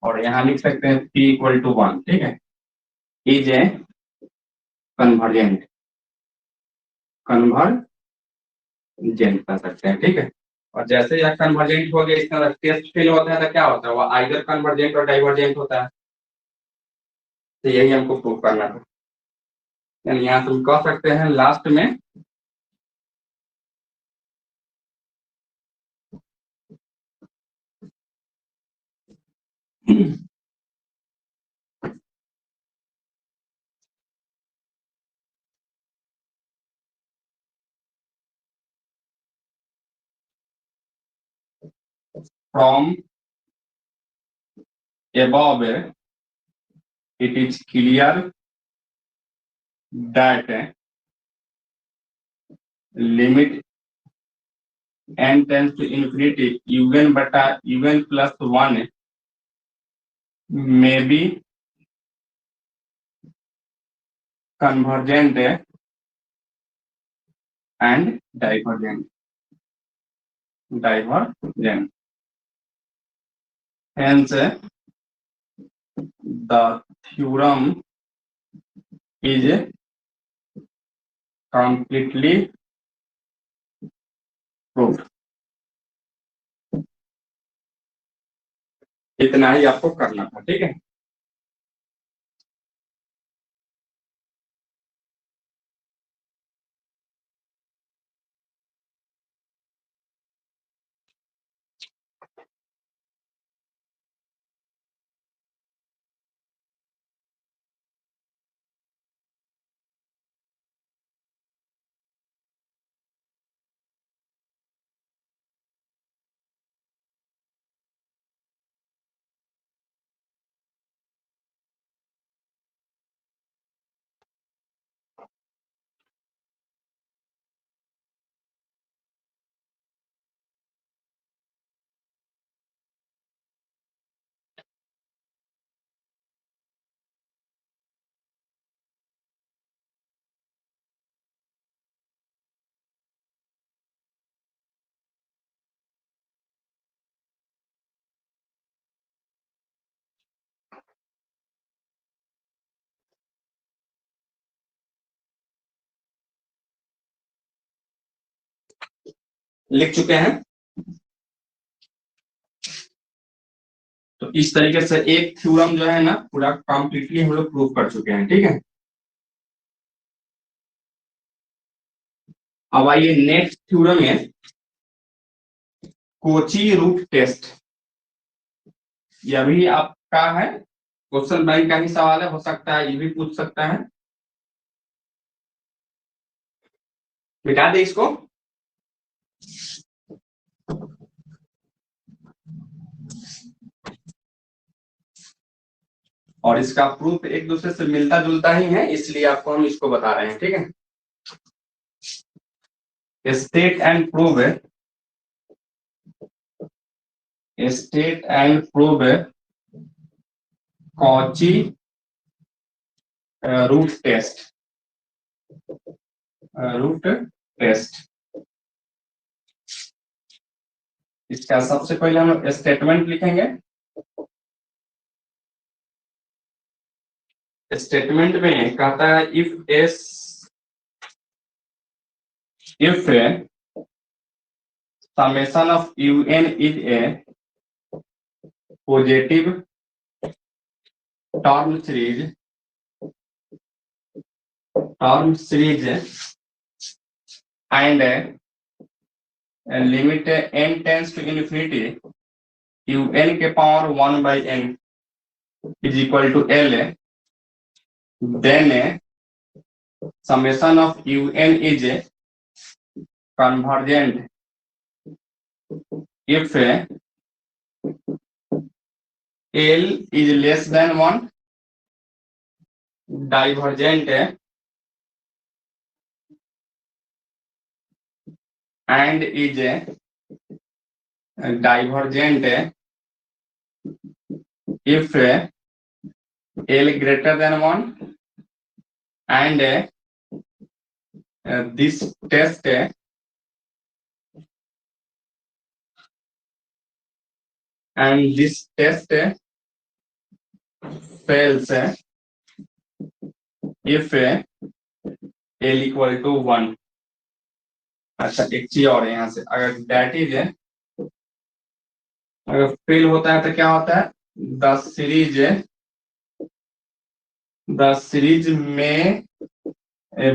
और यहाँ लिख सकते हैं p इक्वल टू 1। ठीक है, इज ए कन्वर्जेंट, कन्वर्जेंट कर सकते हैं। ठीक है, और जैसे यह कन्वर्जेंट हो गया, इसका टेस्ट फेल होता है तो क्या होता है, वो आइदर कन्वर्जेंट और डाइवर्जेंट होता है। तो यही हमको प्रूव करना था। यानी यहाँ तुम कह सकते हैं लास्ट में from above it is clear that limit n tends to infinity un/un+1 may be convergent and divergent, hence the theorem is completely proved। इतना ही आपको करना था। ठीक है। लिख चुके हैं। तो इस तरीके से एक थ्योरम जो है ना पूरा कंप्लीटली हम लोग प्रूव कर चुके हैं, ठीक है। अब आइए नेक्स्ट थ्योरम है कोची रूट टेस्ट। यह भी आपका है, क्वेश्चन बैंक का ही सवाल है, हो सकता है ये भी पूछ सकता है। मिटा दे इसको। और इसका प्रूफ एक दूसरे से मिलता जुलता ही है, इसलिए आपको हम इसको बता रहे हैं, ठीक है। State and prove Cauchy root test. इसका सबसे पहले हम लोग स्टेटमेंट लिखेंगे। स्टेटमेंट में कहता है if summation of un is a positive term series and limit n tends to infinity un के power 1 by n is equal to l, then summation of un is convergent if l is less than 1, divergent and is divergent if l greater than 1 and this test fails if l equal to 1। अच्छा एक चीज और है यहाँ से, अगर that is अगर fail होता है तो क्या होता है, द सीरीज में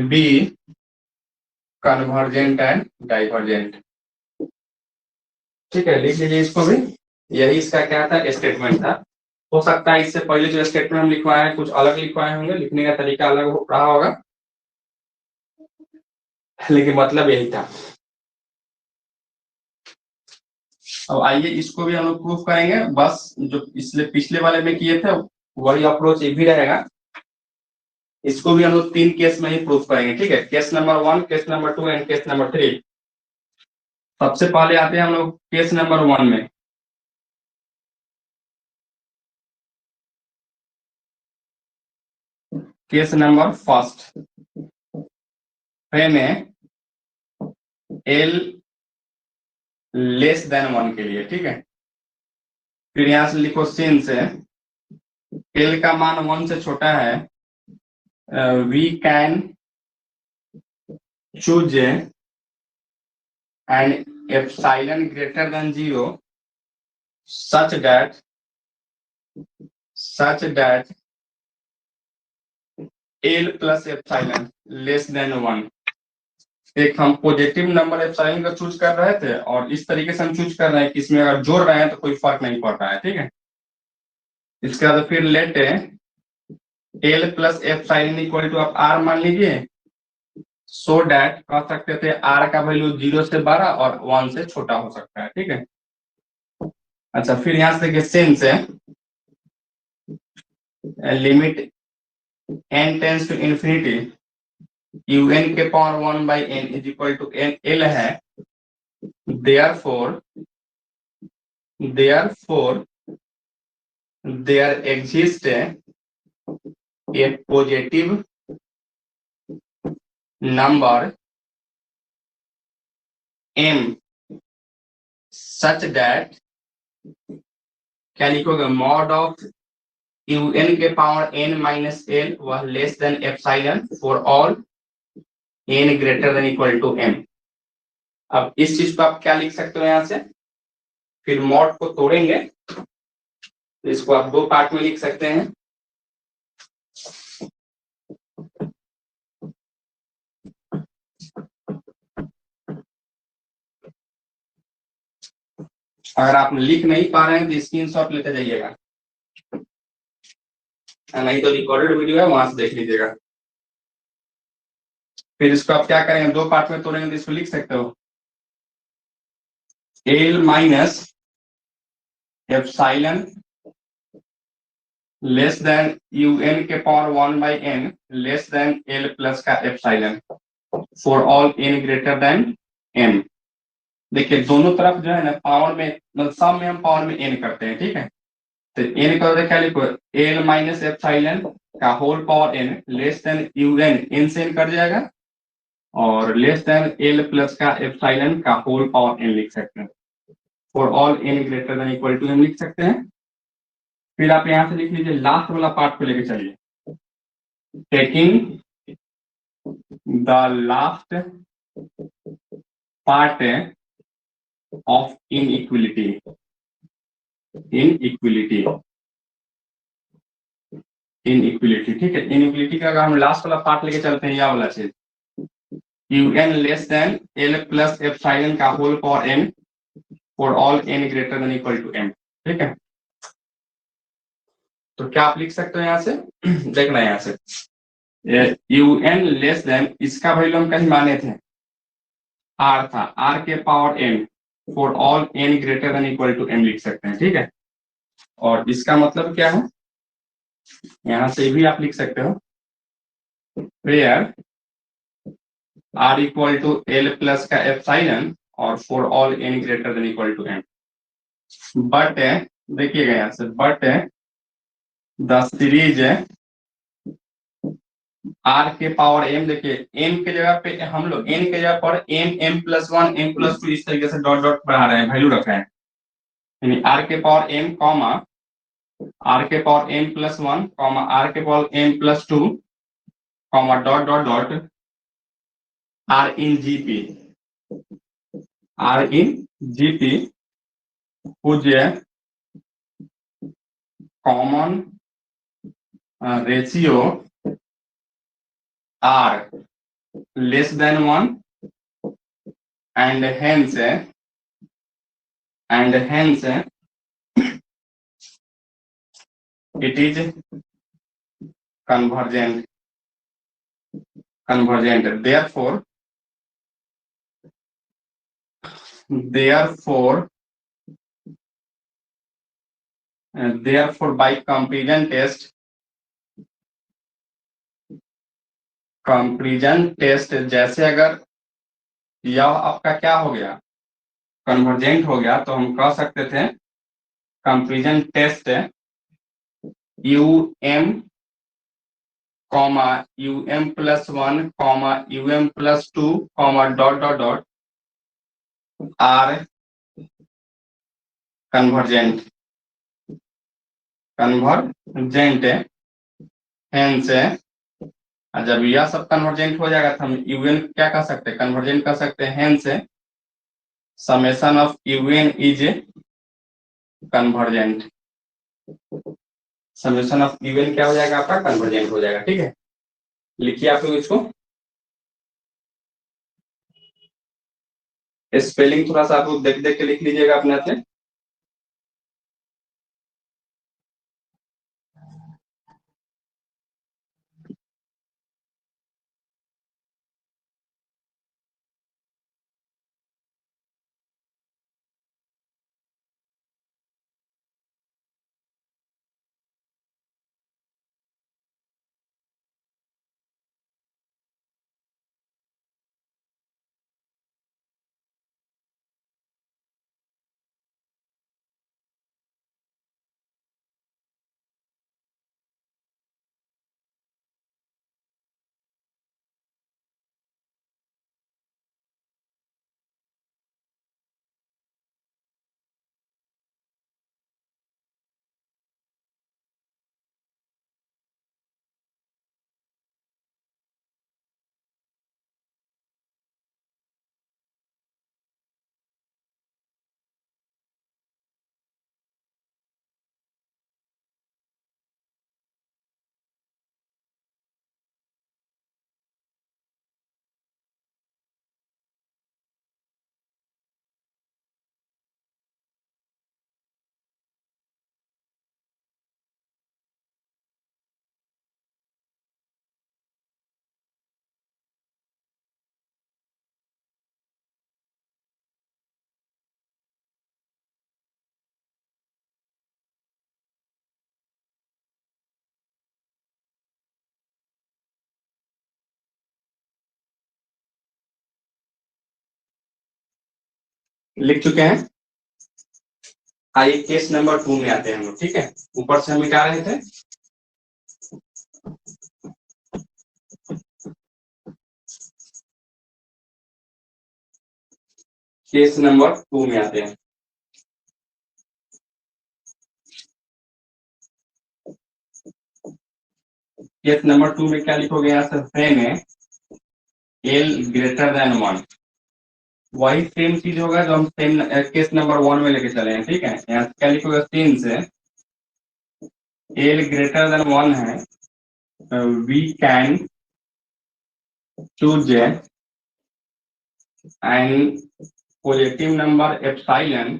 बी कन्वर्जेंट एंड डाइवर्जेंट। ठीक है, लिख लीजिए इसको भी। यही इसका क्या था, स्टेटमेंट था। हो सकता है इससे पहले जो स्टेटमेंट हम लिखवाए हैं कुछ अलग लिखवाए होंगे, लिखने का तरीका अलग रहा होगा, लेकिन मतलब यही था। अब आइए इसको भी हम लोग प्रूफ करेंगे, बस जो पिछले वाले में किए थे वही अप्रोच ये भी रहेगा। इसको भी हम लोग 3 केस में ही प्रूफ करेंगे, ठीक है। Case number 1, case number 2 and case number 3। सबसे पहले आते हैं हम लोग केस नंबर 1 में। केस नंबर फर्स्ट में एल लेस देन 1 के लिए, ठीक है। फिर यहां से लिखो सिंस एल का मान 1 से छोटा है, we can choose N epsilon greater than 0 such that L plus epsilon less than 1। एक हम पॉजिटिव नंबर एप्सिलॉन का चूज कर रहे थे और इस तरीके से हम चूज कर रहे हैं कि इसमें अगर जोड़ रहे हैं तो कोई फर्क नहीं पड़ रहा है, ठीक है। इसके बाद फिर let L plus epsilon equal to आप आर मान लीजिए, सो डैट कह सकते थे आर का वैल्यू 0 से बड़ा और 1 से छोटा हो सकता है, ठीक है। अच्छा फिर यहां से देखिए since limit n tends to infinity un के power 1 by n is equal to l है, therefore there exists a positive number m such that क्या लिखोगे, मॉड ऑफ un के पावर n माइनस l वह less than epsilon for all n greater than equal to m। अब इस चीज को आप क्या लिख सकते हो यहाँ से, फिर मॉड को तोड़ेंगे तो इसको आप दो पार्ट में लिख सकते हैं। अगर आप लिख नहीं पा रहे हैं तो स्क्रीनशॉट लेते जाइएगा, नहीं तो रिकॉर्डेड वीडियो है वहां से देख लीजिएगा। फिर इसको आप क्या करेंगे, दो पार्ट में तोड़ेंगे तो इसको लिख सकते हो L minus epsilon less than you n के power 1/n less than L plus का epsilon for all N greater than m। देखिए दोनों तरफ जो है ना पावर में, मतलब सब में हम पावर में n करते हैं, ठीक है। तो n का क्या लिखो, एल माइनस एप्सिलॉन का whole power n less than you N, n से n कट जाएगा, और लेस देन एल प्लस का एप्सिलॉन का होल पावर n लिख सकते हैं, for all n greater than equal to m लिख सकते हैं। फिर आप यहां से लिख लीजिए लास्ट वाला पार्ट को लेके चलिए, taking the last part of inequality, inequality, inequality, ठीक है। इनइक्वलिटी का अगर हम लास्ट वाला पार्ट लेके चलते हैं, यह वाला चीज u N less than L plus epsilon का whole power n for all n greater than equal to m, ठीक है। तो क्या आप लिख सकते हो यहाँ से देखना, यहाँ से यू एन लेस देन, इसका वैल्यू हम कहीं माने थे r था, r के power n for all n greater than equal to m लिख सकते हैं, ठीक है। और इसका मतलब क्या है, यहाँ से भी आप लिख सकते हो where r equal to L plus का एप्सिलॉन और for all n greater than equal to m। But देखिएगा यहाँ से, बट द सीरीज r के पावर m, देखिए m के जगह पे हम लोग n के जगह पर m+1 m+2 इस तरीके से डॉट डॉट बढ़ा रहे हैं, वैल्यू रख रहे हैं, यानी r के पावर m कॉमा r के पावर m+1 कॉमा r के power m+2 comma dot dot dot r in GP, r in GP पूज्य common ratio r less than 1 and hence it is convergent, therefore by comparison test जैसे अगर यह आपका क्या हो गया, कन्वर्जेंट हो गया, तो हम कह सकते थे comparison test u m comma um+1 comma um+2 comma dot dot dot are convergent, hence जब यह सब कन्वर्जेंट हो जाएगा तो हम यूएन क्या कह सकते हैं, कन्वर्जेंट कह सकते हैं, hence summation of UN is convergent, summation of UN क्या हो जाएगा आपका, कन्वर्जेंट हो जाएगा, ठीक है। लिखिए आप लोग इसको, स्पेलिंग थोड़ा सा आप लोग देख देख के लिख लीजिएगा अपने से। लिख चुके हैं। आइए केस नंबर 2 में आते हैं हम लोग, ठीक है। ऊपर से हम मिटा रहे थे, केस नंबर 2 में आते हैं। केस नंबर 2 में क्या लिखोगे यहाँ से, सेम है एल ग्रेटर देन 1। वही सेम चीज होगा जो हम सेम केस नंबर 1 में लेके चले हैं, ठीक है। यहाँ से क्या लिखोगे, सेम से एल ग्रेटर देन 1 है, we can choose an positive number epsilon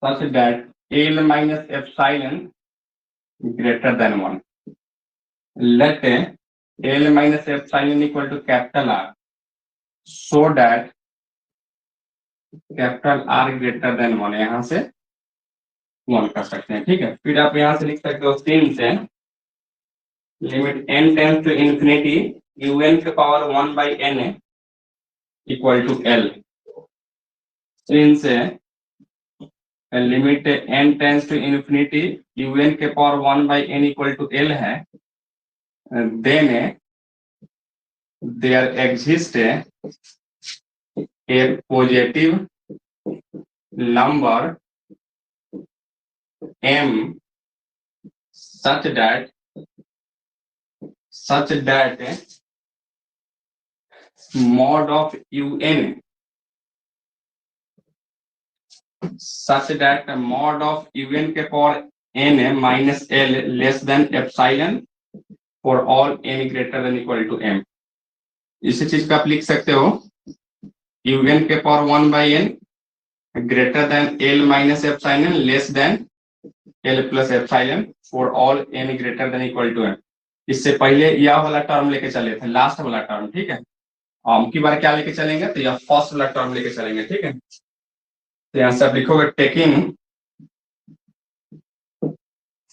such that L minus epsilon greater than 1. Let L minus epsilon equal to capital R so that capital R greater than 1, यहाँ से 1 कर सकते हैं, ठीक है। फिर आप यहाँ से लिख सकते हो सेम से limit n tends to infinity un के power 1 by n equal to L। Same से limit n tends to infinity un के power 1 by n equal to L है, then there exists a positive number m such that mod of un के power n minus l less than epsilon for all n greater than equal to m। इसी चीज का आप लिख सकते हो un के power 1 by n greater than l minus epsilon less than l plus epsilon for all n greater than equal to m। इससे पहले यह वाला टर्म लेके चले थे, लास्ट वाला टर्म, ठीक है। अब की बार क्या लेके चलेंगे, तो यह फर्स्ट वाला टर्म लेके चलेंगे, ठीक है। तो यहाँ से आप लिखोगे टेकिंग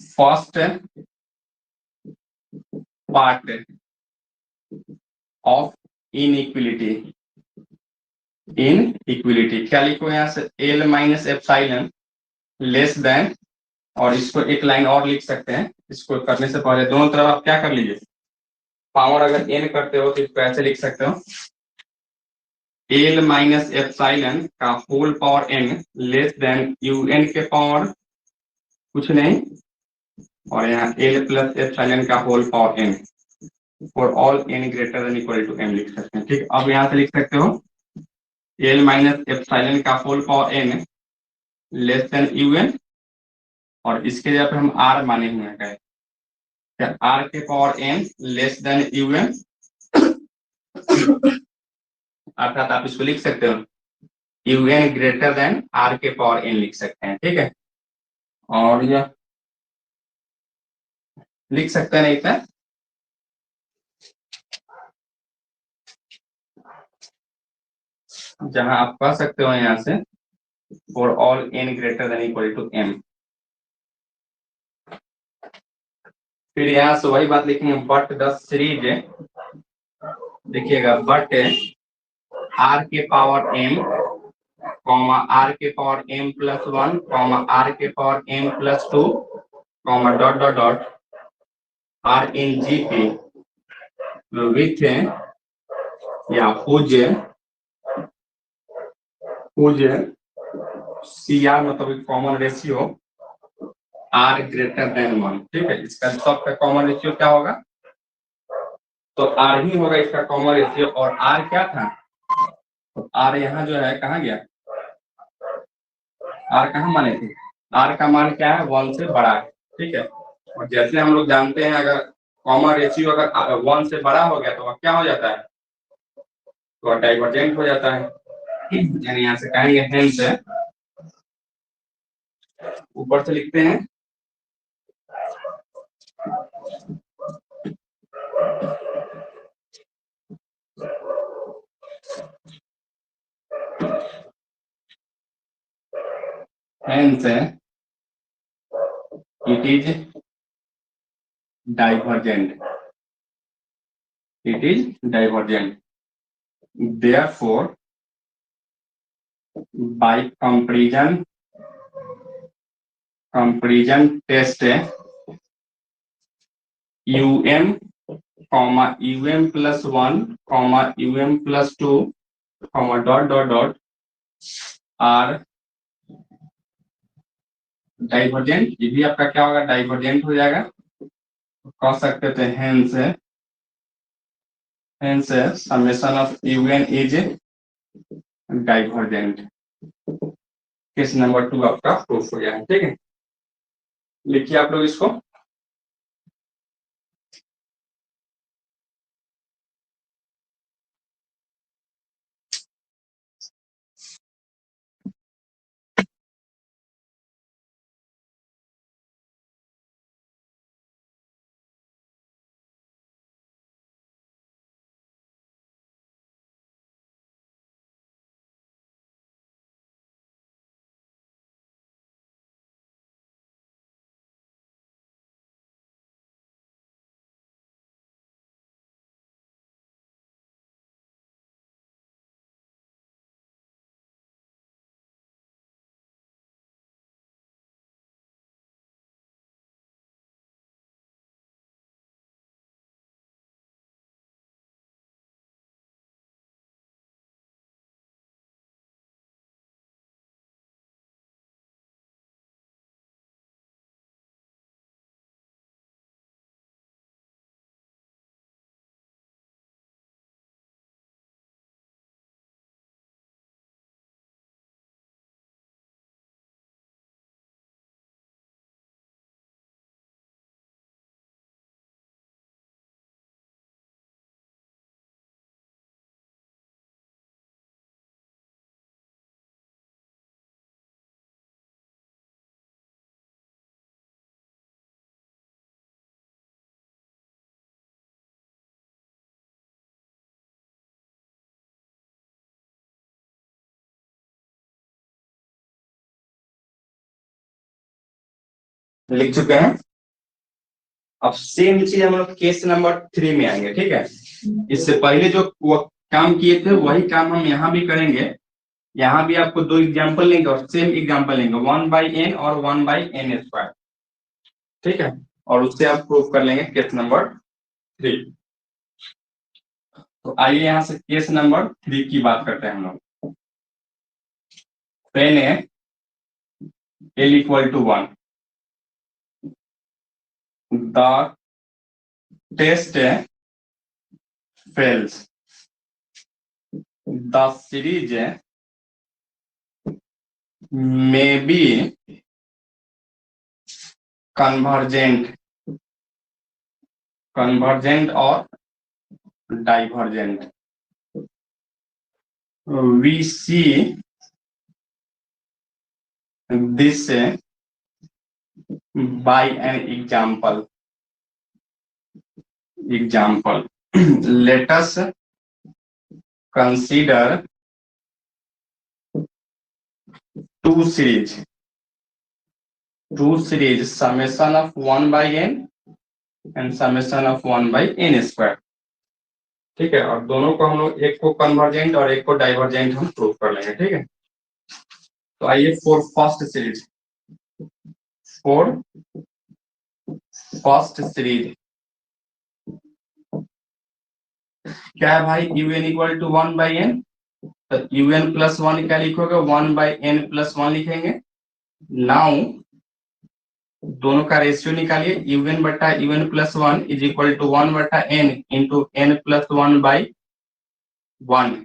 फर्स्ट पार्ट ऑफ इनइक्विलिटी। क्या लिखो यहाँ से, L minus epsilon less then, और इसको एक लाइन और लिख सकते हैं। इसको करने से पहले दोनों तरफ आप क्या कर लीजिए, पावर अगर n करते हो तो इसको ऐसे लिख सकते हो, एल माइनस एप्सिलॉन का whole power n less than un के पावर कुछ नहीं, और यहाँ एल प्लस एप्सिलॉन का whole power n for all n greater than equal to m लिख सकते हैं, ठीक। अब यहाँ से लिख सकते हो एल माइनस एप्सिलॉन का whole power n less than un, और इसके जगह पे हम r माने हुए हैं, r के power n less than un, अर्थात आप इसको लिख सकते हो un ग्रेटर देन r के पावर n लिख सकते हैं, ठीक है। और यह लिख सकते हैं नहीं था, जहां आप कह सकते हो यहां से for all n greater than equal to m। फिर यहाँ से वही बात लिखेंगे, बट द सीरीज, देखिएगा, बट r के पावर m कॉमा r के power m plus 1 comma r के power m plus 2 comma dot dot dot r in gp with या CR मतलब common ratio R greater than 1, ठीक है। इसका सबका कॉमन रेशियो क्या होगा, तो R ही होगा इसका कॉमन रेशियो, और R क्या था, तो R यहाँ जो है कहाँ गया, R कहाँ माने थे, R का मान क्या है, 1 से बड़ा है, ठीक है। और जैसे हम लोग जानते हैं अगर कॉमन रेशियो अगर 1 से बड़ा हो गया तो वह क्या हो जाता है, तो वह डाइवर्जेंट हो जाता है, यानी यहाँ से कहेंगे हेंस, ऊपर से लिखते हैं hence it is divergent, it is divergent. Therefore, by comparison test, um comma plus 1 comma plus 2 comma dot are divergent. ये भी आपका क्या होगा, डाइवर्जेंट हो जाएगा। कह सकते थे hence summation of un is divergent. Case number 2 आपका प्रूफ हो गया है। ठीक है, लिखिए आप लोग इसको। लिख चुके हैं। अब सेम चीज हम लोग केस नंबर 3 में आएंगे। ठीक है, इससे पहले जो काम किए थे वही काम हम यहाँ भी करेंगे। यहाँ भी आपको 2 एग्जाम्पल लेंगे और सेम एग्जाम्पल लेंगे 1/n और 1/n²। ठीक है, और उससे आप प्रूफ कर लेंगे केस नंबर 3। तो आइए यहाँ से केस नंबर 3 की बात करते हैं हम लोग। पेन है l = 1, the test fails, the series may be convergent or divergent. We see this by an example. Let us consider 2 series summation of 1/n and summation of 1/n²। ठीक है, और दोनों को हम लोग एक को कन्वर्जेंट और एक को डाइवर्जेंट हम प्रूव कर लेंगे। ठीक है, तो आइए फॉर फर्स्ट सीरीज क्या है भाई, un = 1/n, तो un + 1 क्या लिखोगे, 1/n + 1 लिखेंगे। नाउ दोनों का रेशियो निकालिए, un/un + 1 = 1/n × n + 1/1।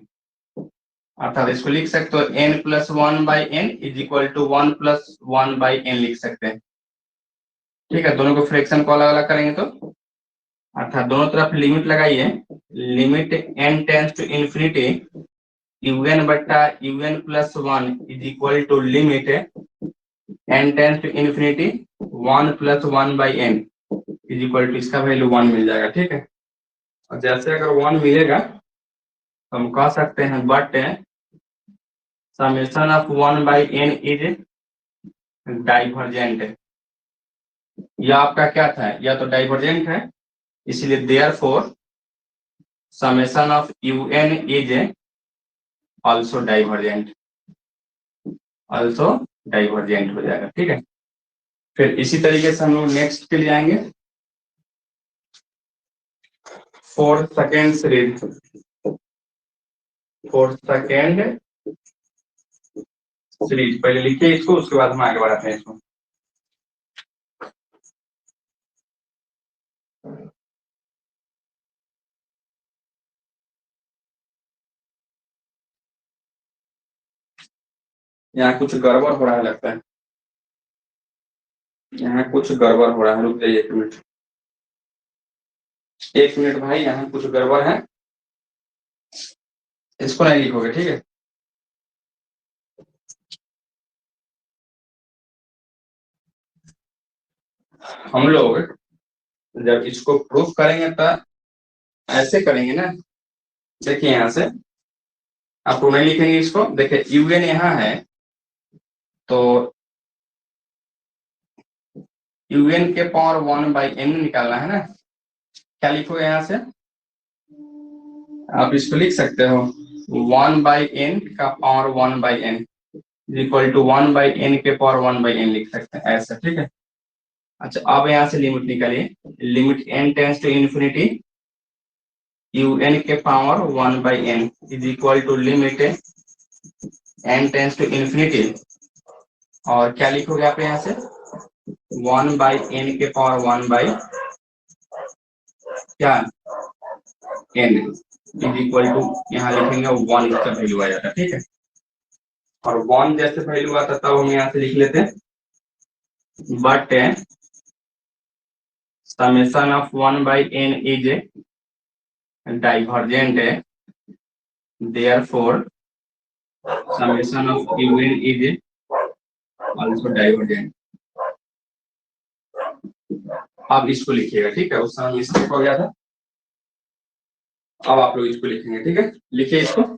अर्थात इसको लिख सकते हो n + 1/n = 1 + 1/n लिख सकते हैं। ठीक है, दोनों को फ्रैक्शन को अलग अलग करेंगे तो अर्थात दोनों तरफ लिमिट लगाइए। Limit n tends to infinity un/un + 1 = limit n tends to infinity 1 + 1/n = इसका वैल्यू 1 मिल जाएगा। ठीक है, और जैसे अगर 1 मिलेगा तो हम कह सकते हैं but summation of 1/n is divergent. यह आपका क्या था, यह तो डाइवर्जेंट है, इसलिए therefore summation of UN is also divergent, also divergent हो जाएगा, ठीक है। फिर इसी तरीके से हम लोग नेक्स्ट के लिए आएंगे, 4th second series, 4th second series पहले लिखिए इसको, उसके बाद हम आगे बढ़ाते हैं इसको। यहाँ कुछ गड़बड़ हो रहा है लगता है, यहाँ कुछ गड़बड़ हो रहा है, रुक जाइए 1 मिनट, 1 मिनट भाई, यहाँ कुछ गड़बड़ है, इसको नहीं लिखोगे, ठीक है। हम लोग जब इसको प्रूफ करेंगे तो ऐसे करेंगे ना, देखिए यहाँ से आप नहीं लिखेंगे इसको, देखिए UN यहाँ है तो UN के पावर 1/n निकालना है ना, क्या लिखोगे यहाँ से, आप इसको लिख सकते हो 1/n का power 1/n equal to 1/n के पावर 1/n लिख सकते हैं ऐसा, ठीक है। अच्छा अब यहाँ से लिमिट निकालिए, limit n tends to infinity UN के power 1/n is equal to limit n tends to infinity, और क्या लिखोगे आप यहाँ से 1/n के power 1/n is equal to, यहाँ लिखेंगे 1 इसका वैल्यू आ जाता है, ठीक है। और 1 जैसे वैल्यू आता तब हम यहाँ से लिख लेते हैं but summation of 1/n is divergent, therefore summation of UN is also divergent. अब इसको लिखिएगा, ठीक है, उस समय मिस्टेक हो गया था, अब आप लोग इसको लिखेंगे, ठीक है, लिखिए इसको।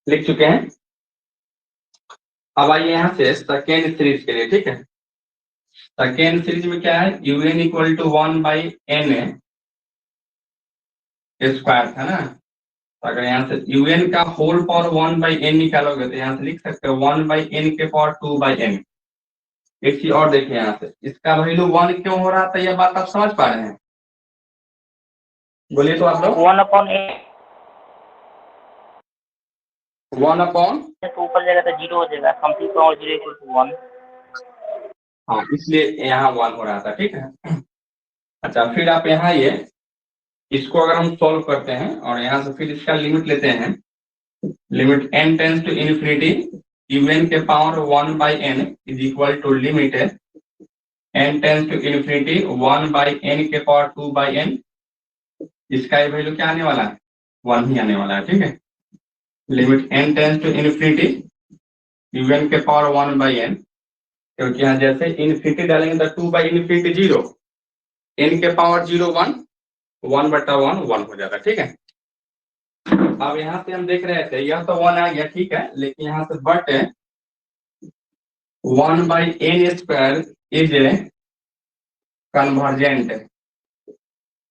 लिख चुके हैं। अब आइए यहाँ से सेकेंड सीरीज के लिए, ठीक है। सेकेंड सीरीज में क्या है, UN equal to 1/n square था ना, तो अगर यहाँ से UN का होल पावर 1/n निकालोगे तो यहाँ से लिख सकते हो 1/n के पावर 2/n। एक चीज और देखिए, यहाँ से इसका वैल्यू 1 क्यों हो रहा था, यह बात आप समझ पा रहे हैं, बोलिए तो आप लोग। 1/8 1/, तो ऊपर जाएगा तो 0 हो जाएगा, समथिंग पावर 0 इक्वल टू 1। हाँ इसलिए यहाँ 1 हो रहा था, ठीक है। अच्छा फिर आप यहाँ ये इसको अगर हम सॉल्व करते हैं और यहाँ से फिर इसका लिमिट लेते हैं, limit n tends to infinity UN के power 1/n is equal to limit n tends to infinity 1/n के पावर 2/n इसका ये वैल्यू क्या आने वाला है, 1 ही आने वाला है। ठीक है, limit n tends to infinity un के पावर 1 बाई n, क्योंकि यहाँ जैसे इन्फिनिटी डालेंगे तो 2 बाई इन्फिनिटी 0, n के पावर 0 1, 1 बटा 1 1 हो जाता है। ठीक है, अब यहाँ से हम देख रहे थे यह तो 1 आ गया, ठीक है, लेकिन यहाँ से but 1 by n square is a convergent,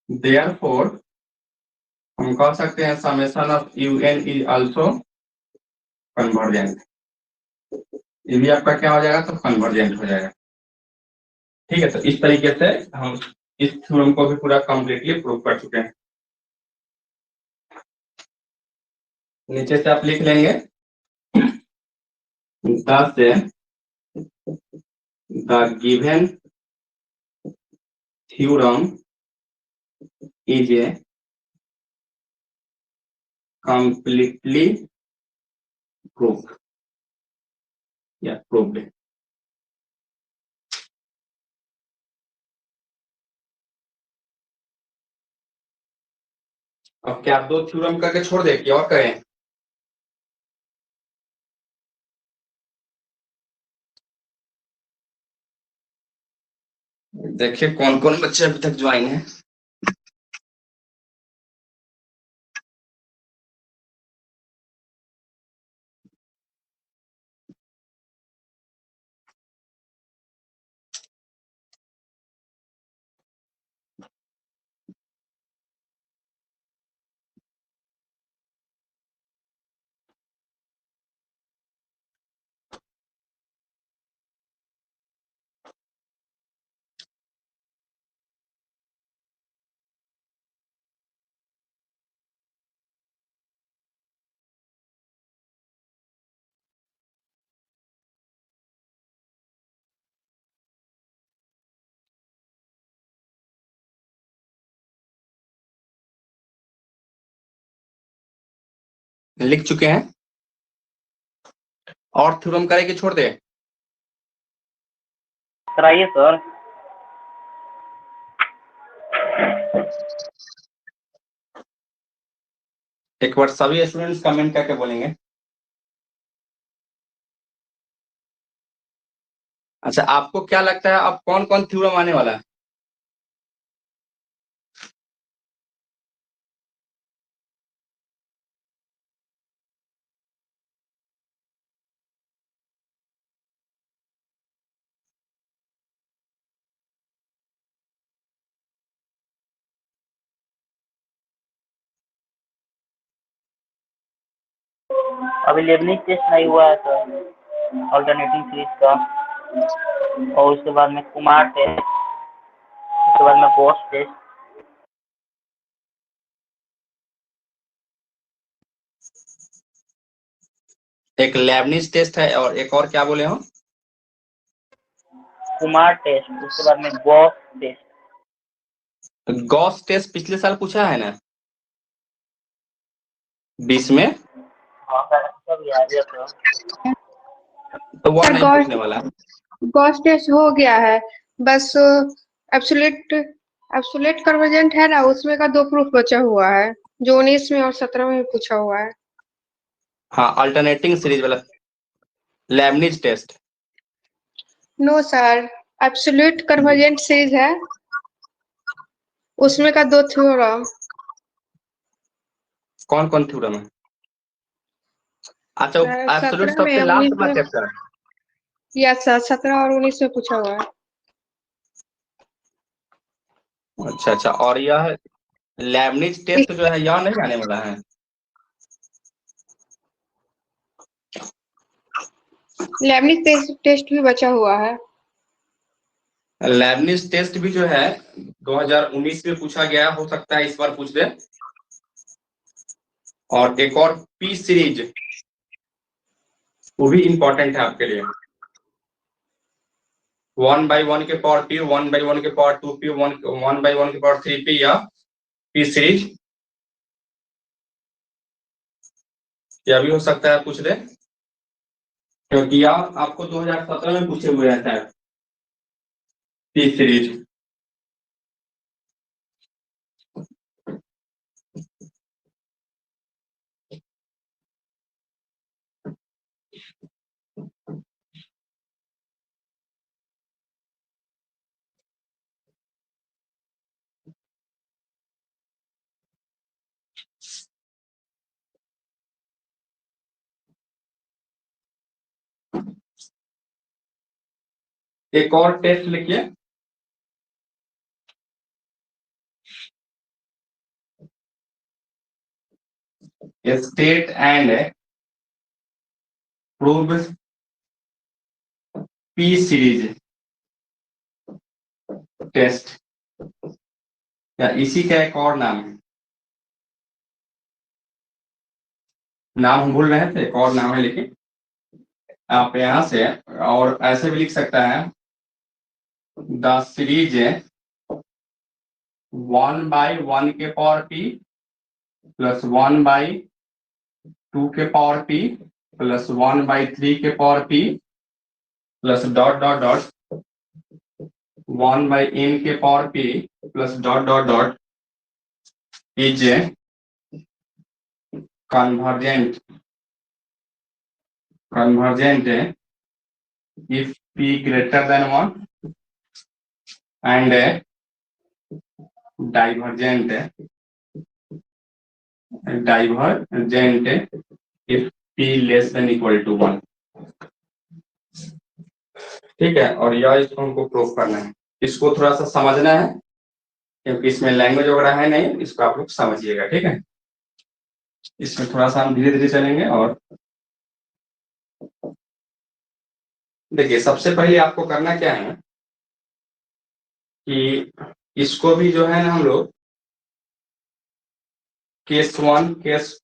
therefore हम कह सकते हैं summation of un is also convergent. ये भी आपका क्या हो जाएगा, तो कन्वर्जेंट हो जाएगा। ठीक है, तो इस तरीके से हम इस थ्योरम को भी पूरा कंप्लीटली प्रूव कर चुके हैं। नीचे से आप लिख लेंगे the given theorem is a completely proof या प्रूव्ड। अब क्या आप 2 थ्योरम करके छोड़ दे कि और करें? देखिए कौन कौन बच्चे अभी तक ज्वाइन है। लिख चुके हैं, और थ्योरम करे कि छोड़ दे? कराइए सर। एक बार सभी स्टूडेंट्स कमेंट करके बोलेंगे। अच्छा, आपको क्या लगता है अब कौन कौन थ्योरम आने वाला है? अभी लेबनिज टेस्ट नहीं हुआ है सर, ऑल्टरनेटिंग सीरीज का, और उसके बाद में कुमार टेस्ट, उसके बाद में बॉस टेस्ट। एक लेबनिज टेस्ट है और एक और क्या बोले हो? कुमार टेस्ट, उसके बाद में बॉस टेस्ट। गॉस टेस्ट पिछले साल पूछा है ना 20 में, हाँ सर, सब याद है सर। तो वो सर नहीं पूछने वाला है। गॉस टेस्ट हो गया है, बस एब्सोल्यूट एब्सोल्यूट कन्वर्जेंट है ना, उसमें का 2 प्रूफ बचा हुआ है, जो 19 में और 17 में पूछा हुआ है। हाँ, अल्टरनेटिंग सीरीज वाला Leibniz test. No sir, absolute convergent series है, उसमें का 2 थ्योरम। कौन कौन थ्योरम है? अच्छा, एब्सोल्यूट 17 में सबसे लास्ट 19 वाला में, चैप्टर। यस सर, 17 और 19 में पूछा हुआ है। अच्छा अच्छा, और यह लेबनिज टेस्ट जो है यह नहीं आने वाला है? लेबनिज टेस्ट भी बचा हुआ है। लेबनिज टेस्ट भी जो है 2019 में पूछा गया, हो सकता है इस बार पूछ दे। और एक और पी सीरीज, वो भी इंपॉर्टेंट है आपके लिए। 1/1 के पावर पी, 1/1 के पावर 2p, 1/1 के पावर 3p या पी सीरीज, यह भी हो सकता है पूछ दे, क्योंकि यह आपको 2017 में पूछे हुए हैं शायद पी सीरीज। एक और टेस्ट लिखिए, state and prove p series test, या इसी का एक और नाम है, नाम हम भूल रहे थे, एक और नाम है, लेकिन आप यहां से और ऐसे भी लिख सकता है, द सीरीज 1/1 के पावर पी प्लस 1/2 के पावर पी प्लस 1/3 के power P plus dot dot dot 1/n के power P plus dot dot dot is convergent if p greater than 1 and divergent if p less than equal to 1। ठीक है, और यह इसको हमको proof करना है, इसको थोड़ा सा समझना है क्योंकि इसमें लैंग्वेज वगैरह है नहीं, इसको आप लोग समझिएगा। ठीक है, इसमें थोड़ा सा हम धीरे धीरे चलेंगे। और देखिए, सबसे पहले आपको करना क्या है कि इसको भी जो है ना हम लोग केस 1, केस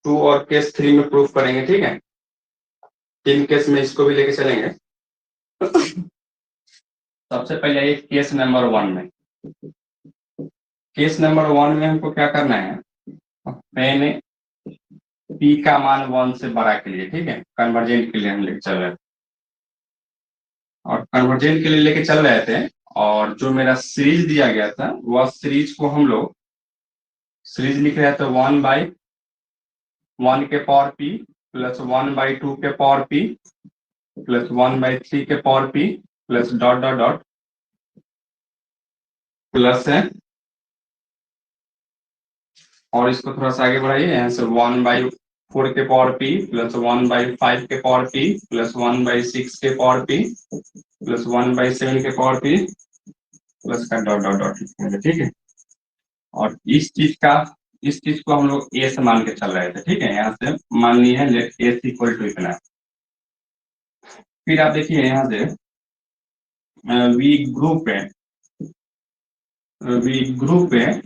2 और केस 3 में प्रूफ करेंगे। ठीक है, 3 केस में इसको भी लेके चलेंगे। सबसे पहले एक केस नंबर 1 में, केस नंबर 1 में हमको क्या करना है, मैंने p का मान 1 से बड़ा के लिए, ठीक है, कन्वर्जेंट के लिए हम लेके चल रहे थे, और कन्वर्जेंट के लिए लेके चल रहे थे, और जो मेरा सीरीज दिया गया था वह सीरीज को हम लोग सीरीज लिख रहे थे 1/1 के पावर p प्लस 1/2 के पावर p प्लस 1/3 के power p plus dot dot dot plus है, और इसको थोड़ा सा आगे बढ़ाइए, यहाँ से 1/4 के पावर p प्लस 1/5 के पावर p प्लस 1/6 के पावर p प्लस 1/7 के पावर p प्लस का डॉट डॉट डॉट लिखेंगे। ठीक है, और इस चीज को हम लोग ए से मान के चल रहे थे। ठीक है, यहाँ से मान ली है लेट ए इक्वल टू इतना। फिर आप देखिए यहाँ से वी ग्रुप है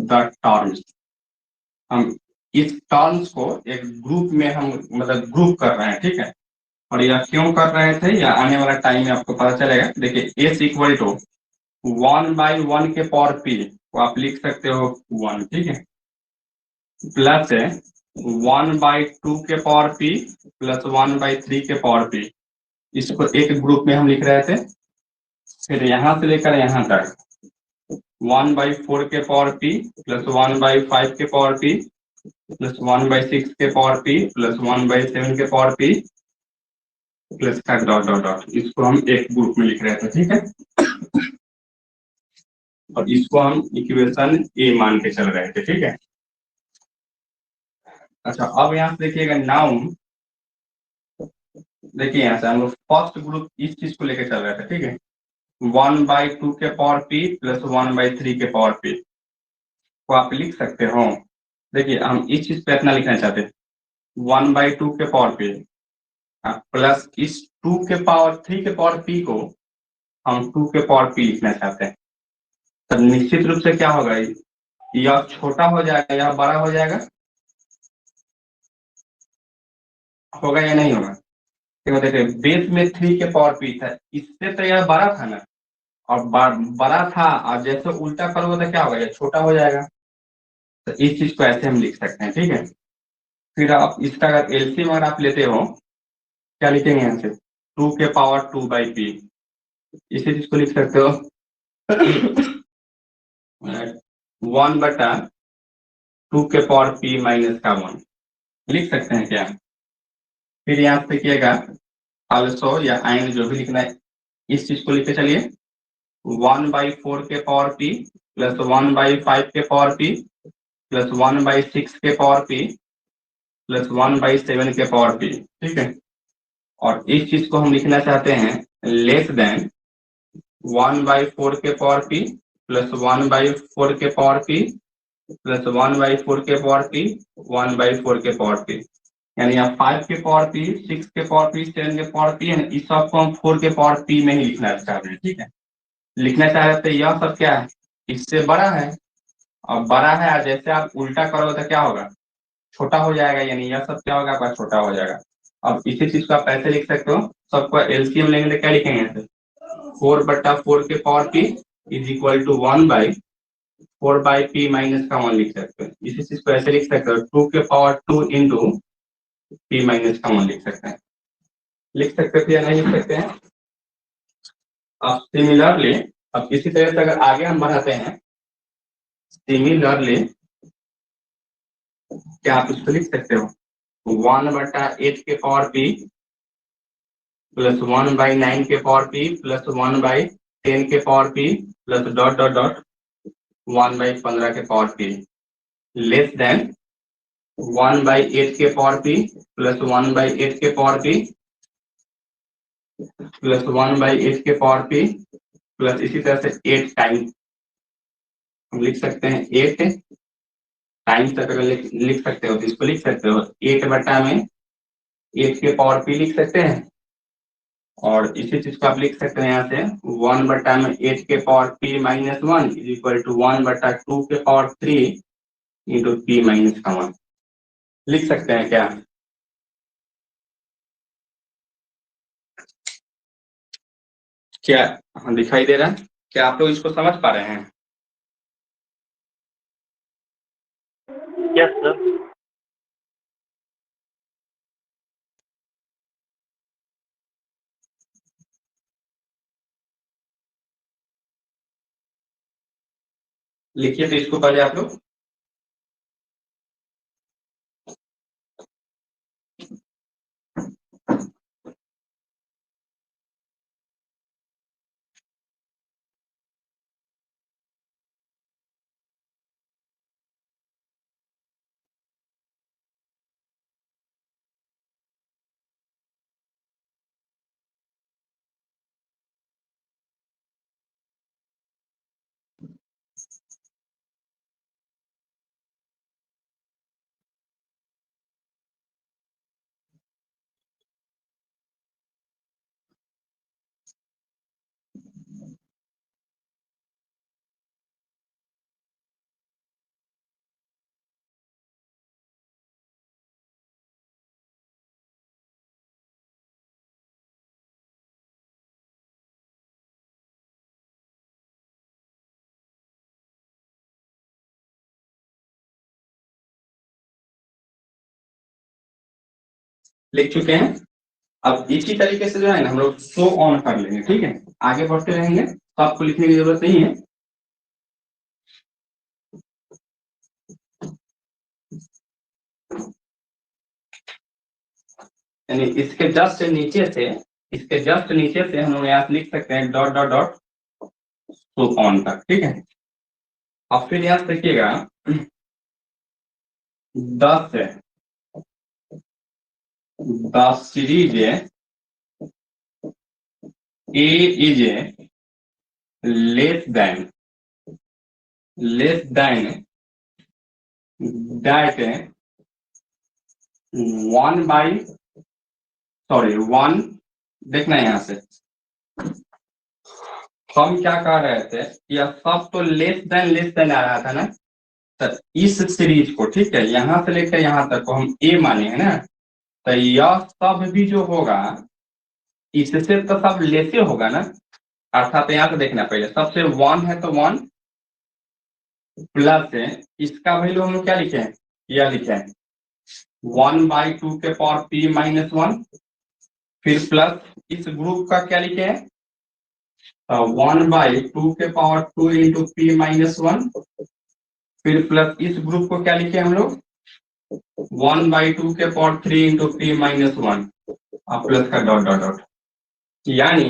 द टर्म्स, हम इस टर्म्स को एक ग्रुप में हम मतलब ग्रुप कर रहे हैं। ठीक है, और यह क्यों कर रहे थे या आने वाला टाइम में आपको पता चलेगा। देखिए एस इक्वल टू 1/1 के पावर पी को आप लिख सकते हो 1, ठीक है, प्लस 1/2 के पावर पी प्लस 1/3 के पावर पी, इसको एक ग्रुप में हम लिख रहे थे। फिर यहां से लेकर यहां तक 1/4 के पावर पी प्लस 1/5 के पावर पी प्लस 1/6 के पावर पी प्लस 1/7 के पावर पी प्लस का डॉट डॉट डॉट, इसको हम एक ग्रुप में लिख रहे थे। ठीक है, और इसको हम इक्वेशन ए मान के चल रहे थे। ठीक है, अच्छा अब यहाँ से देखिएगा नाउ, देखिए यहाँ से हम लोग फर्स्ट ग्रुप इस चीज को लेकर चल रहे थे। ठीक है, 1/2 के पावर पी प्लस 1/3 के पावर पी को आप लिख सकते हो। देखिए हम इस चीज पे इतना लिखना चाहते हैं 1/2 के पावर पी प्लस इस 2 के पावर 3 के पावर पी को हम 2 के पावर पी लिखना चाहते हैं। तो निश्चित रूप से क्या होगा, यह छोटा हो जाएगा, यह बड़ा हो जाएगा, होगा या नहीं होगा। देखिए बेस में 3 के पावर पी था, इससे तो यह बड़ा था ना, और बड़ा था, और जैसे उल्टा करोगे तो क्या होगा, यह छोटा हो जाएगा। तो इस चीज को ऐसे हम लिख सकते हैं। ठीक है, फिर आप इसका अगर एलसीएम अगर आप लेते हो, क्या लिखेंगे यहाँ से 2 के पावर 2/p, इसी चीज को लिख सकते हो 1/2 के पावर p माइनस का 1 लिख सकते हैं क्या। फिर यहाँ पे देखिएगा ऑल्सो या एंड जो भी लिखना है इस चीज को लिखते चलिए 1/4 के पावर p प्लस 1/5 के पावर p प्लस 1/6 के पावर p प्लस 1/7 के पावर p, ठीक है। और इस चीज को हम लिखना चाहते हैं लेस देन 1/4 के पावर p प्लस 1/4 के पावर p प्लस 1/4 के पावर p 1/4 के पावर p, यानी यहाँ 5 के पावर p 6 के पावर p 7 के पावर p है, इस सबको हम 4 के पावर p में ही लिखना चाह रहे हैं, ठीक है। लिखना चाह रहे थे यह सब क्या है इससे बड़ा है, और बड़ा है और जैसे आप उल्टा करोगे तो क्या होगा छोटा हो जाएगा, यानी यह सब क्या होगा आपका छोटा हो जाएगा। अब इसी चीज को आप ऐसे लिख सकते हो, सबको एलसीएम लेंगे तो क्या लिखेंगे यहाँ 4/4 के power p is equal to 1/4/p minus का 1 लिख सकते हो। इसी चीज को ऐसे लिख सकते हो 2 के पावर 2 इंटू p माइनस का 1 लिख सकते हैं। लिख सकते थे या नहीं लिख सकते हैं। अब सिमिलरली अब इसी तरह से अगर आगे हम बढ़ाते हैं सिमिलरली क्या आप इसको लिख सकते हो 1/8 के पावर p प्लस 1/9 के पावर p प्लस 1/10 के power p plus dot dot dot 1/15 के पावर p लेस देन 1/8 के पावर p प्लस 1/8 के पावर p प्लस 1/8 के पावर p प्लस इसी तरह से 8 टाइम हम लिख सकते हैं 8 टाइम्स तक अगर लिख सकते हो तो इसको लिख सकते हो 8/8 के पावर p लिख सकते हैं, और इसी चीज को आप लिख सकते हैं यहाँ से 1/8 के power p minus 1 is equal to 1/2 के पावर 3 इंटू p माइनस का 1 लिख सकते हैं क्या। क्या हाँ दिखाई दे रहा है, क्या आप लोग इसको समझ पा रहे हैं। Yes sir. लिखिए तो इसको पहले आप लोग लिख चुके हैं। अब इसी तरीके से जो है ना हम लोग शो ऑन कर लेंगे, ठीक है। आगे बढ़ते रहेंगे तो आपको लिखने की जरूरत नहीं है। यानी इसके जस्ट नीचे से हम लोग यहाँ लिख सकते हैं dot dot dot show on तक, ठीक है। अब फिर यहाँ से देखिएगा 10 series A is less than that 1 देखना है यहाँ से हम क्या कह रहे थे, यह सब तो लेस देन आ रहा था ना, तो इस सीरीज को ठीक है यहाँ से लेकर यहाँ तक को हम ए माने हैं ना, तो यह सब भी जो होगा इससे तो सब लेसे होगा ना, अर्थात यहाँ से देखना पहले सबसे 1 है तो 1 प्लस इसका वैल्यू हम लोग क्या लिखे हैं, यह लिखे हैं 1/2 के पावर p माइनस 1, फिर प्लस इस ग्रुप का क्या लिखे हैं 1/2 के पावर 2 इंटू p माइनस 1, फिर प्लस इस ग्रुप को क्या लिखे हम लोग 1/2 के पावर 3 इंटू पी माइनस 1 और प्लस का डॉट डॉट डॉट, यानी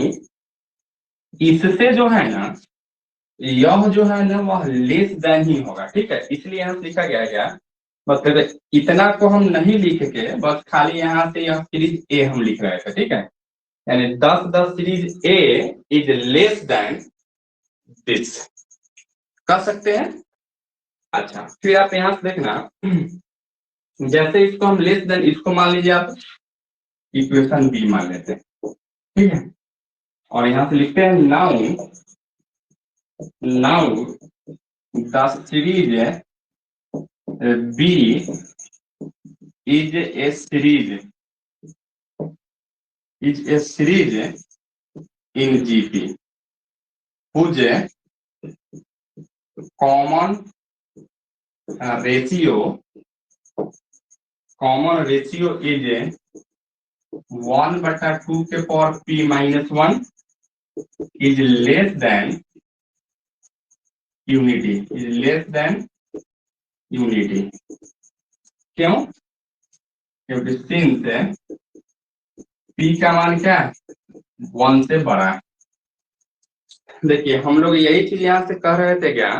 इससे जो है ना, यह जो है ना वह लेस देन ही होगा, ठीक है। इसलिए यहाँ से लिखा गया है क्या, मतलब इतना को हम नहीं लिख के बस खाली यहाँ से यह सीरीज ए हम लिख रहे थे, ठीक है। यानी 10 series A is less than this, कर सकते हैं। अच्छा, फिर आप यहाँ से देखना, जैसे इसको हम लेस देन, इसको मान लीजिए आप इक्वेशन बी मान लेते हैं, ठीक है। और यहाँ से लिखते हैं now the series b is a series in GP whose common ratio is 1/2 के power p minus 1 is less than unity, क्यों? क्योंकि सिंस p का मान क्या है, 1 से बड़ा है। देखिए हम लोग यही चीज यहाँ से कह रहे थे क्या,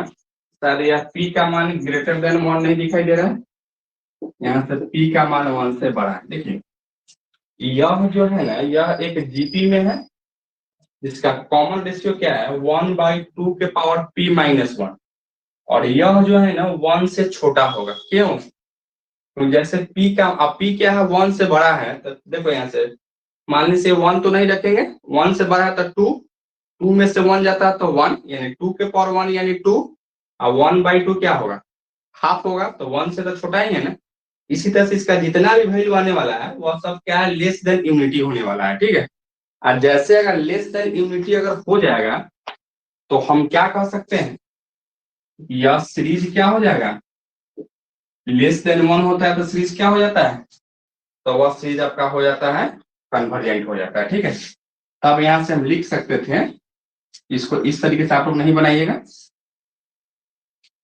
सर यह p का मान ग्रेटर देन 1 नहीं दिखाई दे रहा है, यहाँ से p का मान 1 से बड़ा है। देखिए यह जो है ना, यह एक जीपी में है जिसका कॉमन रेशियो क्या है, 1/2 के पावर p माइनस 1, और यह जो है ना 1 से छोटा होगा। क्यों? तो जैसे p का, अब p क्या है, 1 से बड़ा है, तो देखो यहाँ से मान लीजिए 1 तो नहीं रखेंगे, 1 से बड़ा है तो 2 में से 1 जाता है तो 1, यानी 2 के पावर 1 यानी 2, और 1/2 क्या होगा, हाफ होगा, तो 1 से तो छोटा ही है ना। इसी तरह से इसका जितना भी वैल्यू आने वाला है वह सब क्या है, लेस देन यूनिटी होने वाला है, ठीक है। और जैसे अगर लेस देन यूनिटी अगर हो जाएगा तो हम क्या कह सकते हैं, यह सीरीज क्या हो जाएगा, लेस देन 1 होता है तो सीरीज क्या हो जाता है, तो वह सीरीज आपका हो जाता है कन्वर्जेंट हो जाता है, ठीक है। अब यहां से हम लिख सकते थे, इसको इस तरीके से आप लोग नहीं बनाइएगा,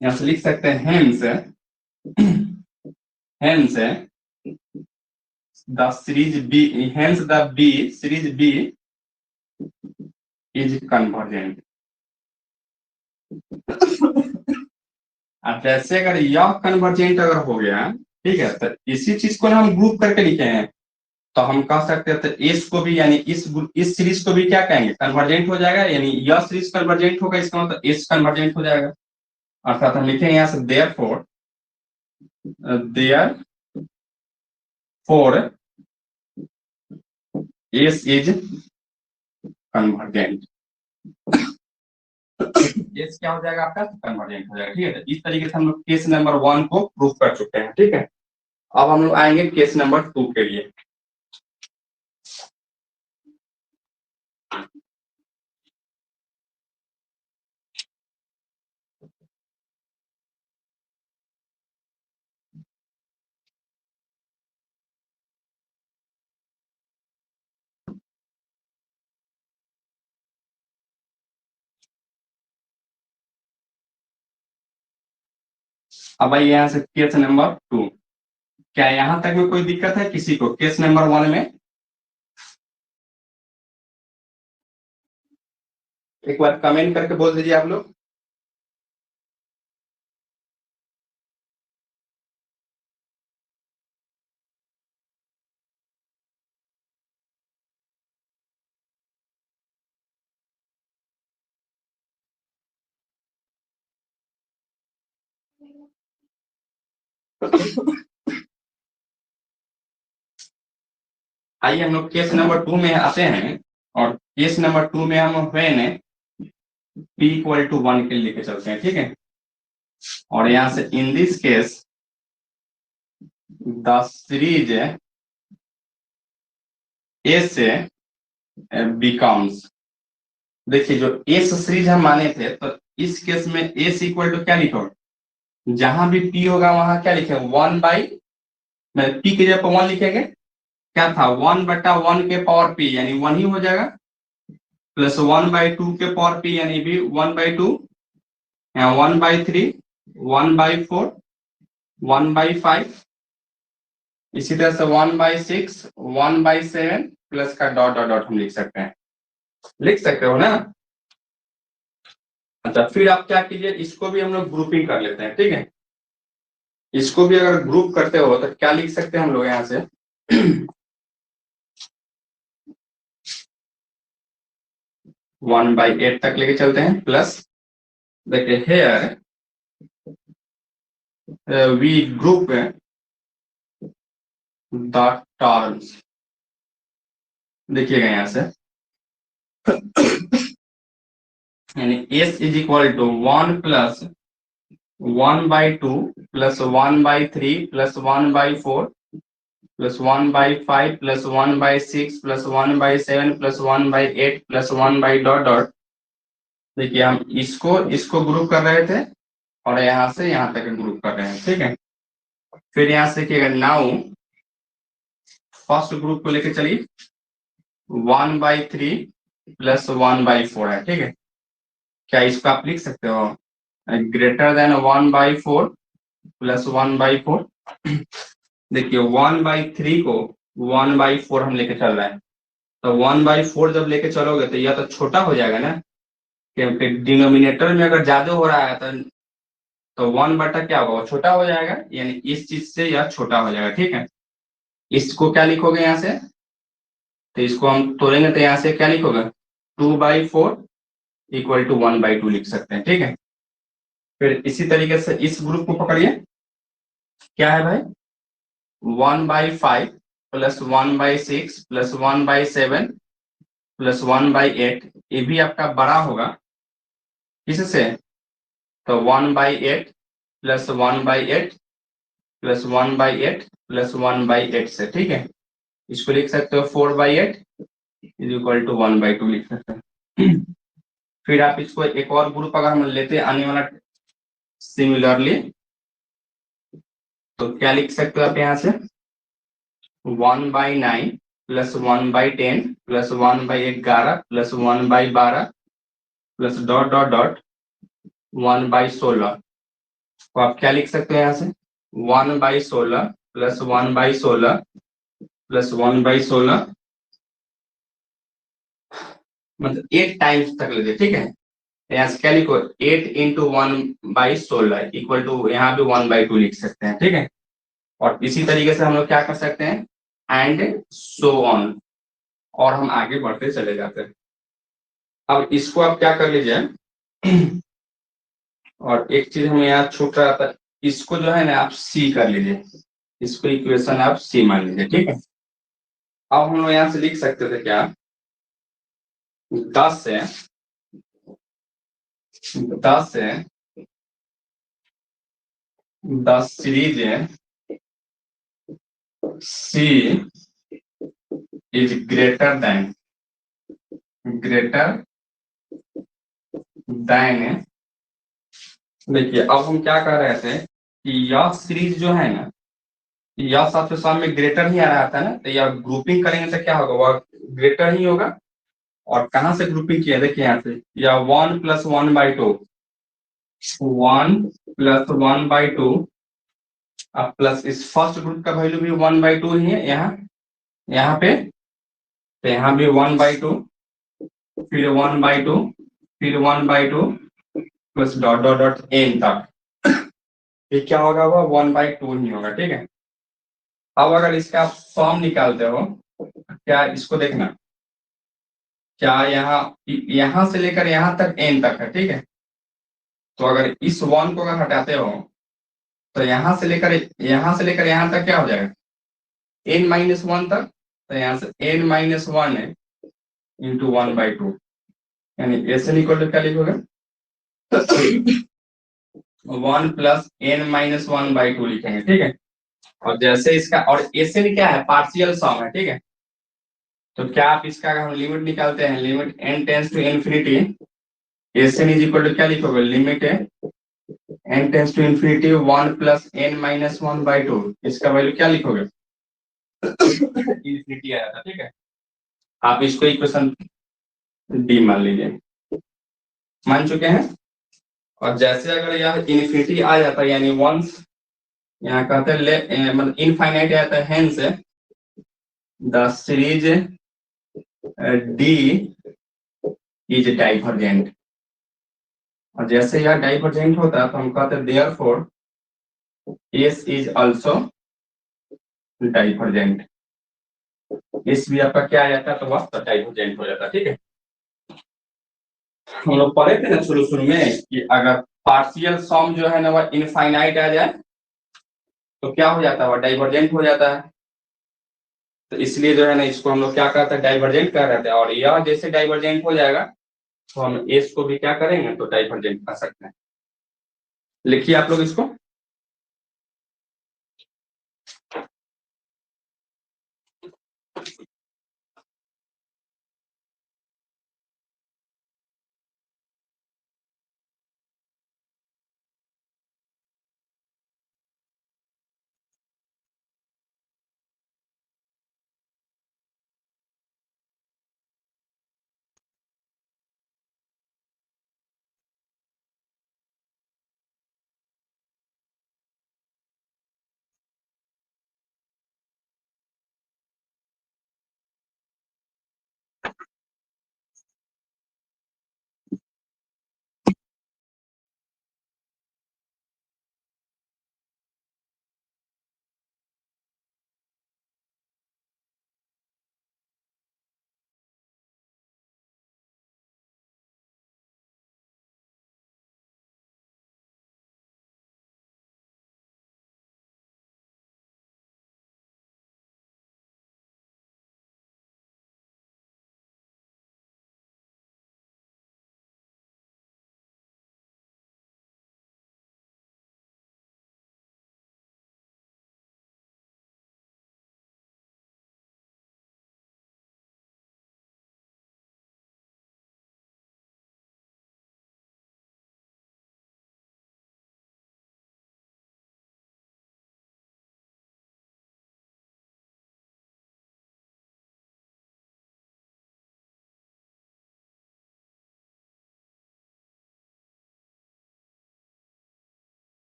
यहां से लिख सकते हैं hence the series b, hence the b series b is convergent. अब जैसे अगर यह कन्वर्जेंट अगर हो गया, ठीक है, तो इसी चीज को हम ग्रुप करके लिखे हैं, तो हम कह सकते हैं तो इस को भी, यानी इस सीरीज को भी क्या कहेंगे, कन्वर्जेंट हो जाएगा, यानी यह सीरीज कन्वर्जेंट होगा, इसका मतलब इस कन्वर्जेंट हो जाएगा। अर्थात हम लिखेंगे यहाँ से therefore S is convergent, S क्या हो जाएगा आपका, कन्वर्जेंट हो जाएगा, ठीक है। तो इस तरीके से हम लोग केस नंबर 1 को प्रूफ कर चुके हैं, ठीक है। अब हम लोग आएंगे केस नंबर 2 के लिए। अब आइए यहाँ से केस नंबर 2, क्या यहाँ तक में कोई दिक्कत है किसी को केस नंबर 1 में? एक बार कमेंट करके बोल दीजिए आप लोग। आइए हम लोग केस नंबर 2 में आते हैं, और केस नंबर 2 में हम व्हेन p इक्वल टू 1 के लिए लेके चलते हैं, ठीक है। और यहां से in this case the series A से बिकम्स, देखिए जो एस सीरीज हम माने थे, तो इस केस में एस इक्वल टू क्या लिखोगे, जहां भी p होगा वहां क्या लिखेंगे, 1/, p की जगह पर 1 लिखेंगे, क्या था 1/1 के पावर p यानी 1 ही हो जाएगा, प्लस 1/2 के पावर p यानी भी 1/2, 1/3, 1/4, 1/5, इसी तरह से 1/6 1/7 प्लस का डॉट डॉट डॉट हम लिख सकते हैं, लिख सकते हो ना। अच्छा फिर आप क्या कीजिए, इसको भी हम लोग ग्रुपिंग कर लेते हैं, ठीक है। इसको भी अगर ग्रुप करते हो तो क्या लिख सकते हैं हम लोग यहाँ से 1/8 तक लेके चलते हैं, प्लस देखिए here we group the terms, देखिएगा यहाँ से यानी s is equal to 1 plus 1/2 plus 1/3 plus 1/4 plus 1/5 plus 1/6 plus 1/7 plus 1/8 plus 1 by dot dot. देखिए हम इसको ग्रुप कर रहे थे और यहाँ से यहाँ तक ग्रुप कर रहे हैं, ठीक है। फिर यहाँ से देखिएगा नाउ फर्स्ट ग्रुप को लेकर चलिए 1/3 प्लस 1/4 है, ठीक है। क्या इसको आप लिख सकते हो ग्रेटर देन 1/4 प्लस 1/4। देखिए 1/3 को 1/4 हम लेके चल रहे हैं, तो 1/4 जब लेके चलोगे तो यह तो छोटा हो जाएगा ना, क्योंकि डिनोमिनेटर में अगर ज्यादा हो रहा है तो 1 बटा क्या होगा, छोटा हो जाएगा, यानी इस चीज से यह छोटा हो जाएगा, ठीक है। इसको क्या लिखोगे यहाँ से, तो इसको हम तोड़ेंगे तो यहाँ से क्या लिखोगे 2/4 इक्वल टू 1/2 लिख सकते हैं, ठीक है। फिर इसी तरीके से इस ग्रुप को पकड़िए, क्या है भाई 1/5 प्लस 1/6 प्लस 1/7 प्लस 1/8, ये भी आपका बड़ा होगा किससे, तो 1/8 प्लस 1/8 प्लस 1/8 प्लस 1/8 से, ठीक है। इसको लिख सकते हो 4/8 इज इक्वल टू 1/2 लिख सकते हैं। फिर आप इसको एक और ग्रुप अगर हम लेते हैं आने वाला सिमिलरली, तो क्या लिख सकते हो आप यहाँ से 1/9 plus 1/10 plus 1/11 plus 1/12 plus dot dot dot 1/16। तो आप क्या लिख सकते हो यहाँ से 1/16 प्लस 1/16 प्लस 1/16, मतलब 8 टाइम्स तक लीजिए, ठीक है। यहाँ से क्या लिखो 8 इंटू 1/16 इक्वल टू यहाँ पे 1/2 लिख सकते हैं, ठीक है। और इसी तरीके से हम लोग क्या कर सकते हैं एंड सो ऑन, और हम आगे बढ़ते चले जाते हैं। अब इसको आप क्या कर लीजिए और एक चीज हमें यहाँ छूट रहा था, इसको जो है ना आप सी कर लीजिए, इसको इक्वेशन आप सी मान लीजिए, ठीक है। अब हम लोग यहाँ से लिख सकते थे क्या 10 से 10 series c is greater than देखिए अब हम क्या कर रहे थे कि यह सीरीज जो है ना, यह सबसे सामने ग्रेटर ही आ रहा था ना, तो यह ग्रुपिंग करेंगे तो क्या होगा, वह ग्रेटर ही होगा। और कहाँ से ग्रुपिंग किया, देखिए यहाँ से या 1 प्लस 1/2 1 प्लस 1/2 अब प्लस इस फर्स्ट ग्रुप का वैल्यू भी 1/2 ही है यहाँ पे, तो यहाँ भी 1/2 फिर 1/2 फिर 1/2 plus dot dot dot n तक, ये क्या होगा वो 1/2 ही होगा, ठीक है। अब अगर इसका फॉर्म निकालते हो क्या, इसको देखना क्या यहाँ से लेकर यहाँ तक एन तक है, ठीक है। तो अगर इस 1 को अगर हटाते हो तो यहाँ से लेकर यहाँ तक क्या हो जाएगा n-1 तक, तो यहाँ से n-1 है इंटू 1/2, यानी एस इक्वल टू क्या लिखोगे 1 प्लस n-1/2 लिखेंगे, ठीक है। और जैसे इसका और एन क्या है पार्शियल सम है, ठीक है। तो क्या आप इसका अगर हम लिमिट निकालते हैं limit n tends to infinity, s n is equal to क्या लिखोगे limit n tends to infinity 1 plus n-1/2, इसका वैल्यू क्या लिखोगे इन्फिनिटी आया था, ठीक है। आप इसको इक्वेशन डी मान लीजिए, मान चुके हैं। और जैसे अगर यह इन्फिनिटी आ जाता है यानी 1 यहाँ कहते हैं मतलब इनफाइनाइट आता है hence the series D is divergent. और जैसे यह डाइवर्जेंट होता है तो हम कहते हैं therefore S is also divergent. इस भी आपका क्या आ जाता है तो वह डाइवर्जेंट हो जाता है। ठीक है, हम लोग पढ़े थे ना शुरू शुरू में कि अगर पार्शियल सम जो है ना वह इनफाइनाइट आ जाए तो क्या हो जाता है, वह डाइवर्जेंट हो जाता है। तो इसलिए जो है ना इसको हम लोग क्या कहते हैं, डाइवर्जेंट कह रहे थे। और यह जैसे डाइवर्जेंट हो जाएगा तो हम एस को भी क्या करेंगे तो डाइवर्जेंट कर सकते हैं। लिखिए आप लोग इसको।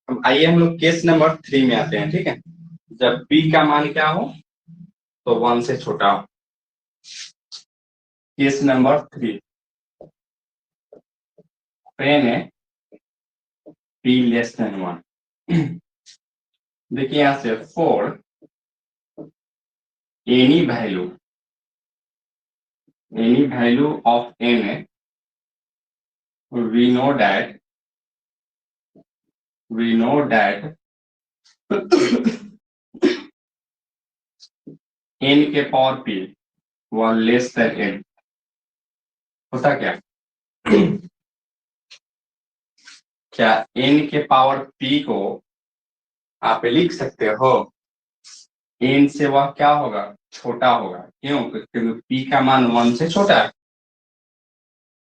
अब आइए हम लोग केस नंबर 3 में आते हैं। ठीक है, जब p का मान क्या हो तो 1 से छोटा हो। केस नंबर 3, पेन है p लेस देन 1। देखिए यहां से for any value of n we know that n के पावर p व लेस देन n होता क्या क्या n के पावर p को आप लिख सकते हो n से वह क्या होगा, छोटा होगा। क्यों? क्योंकि p का मान 1 से छोटा है।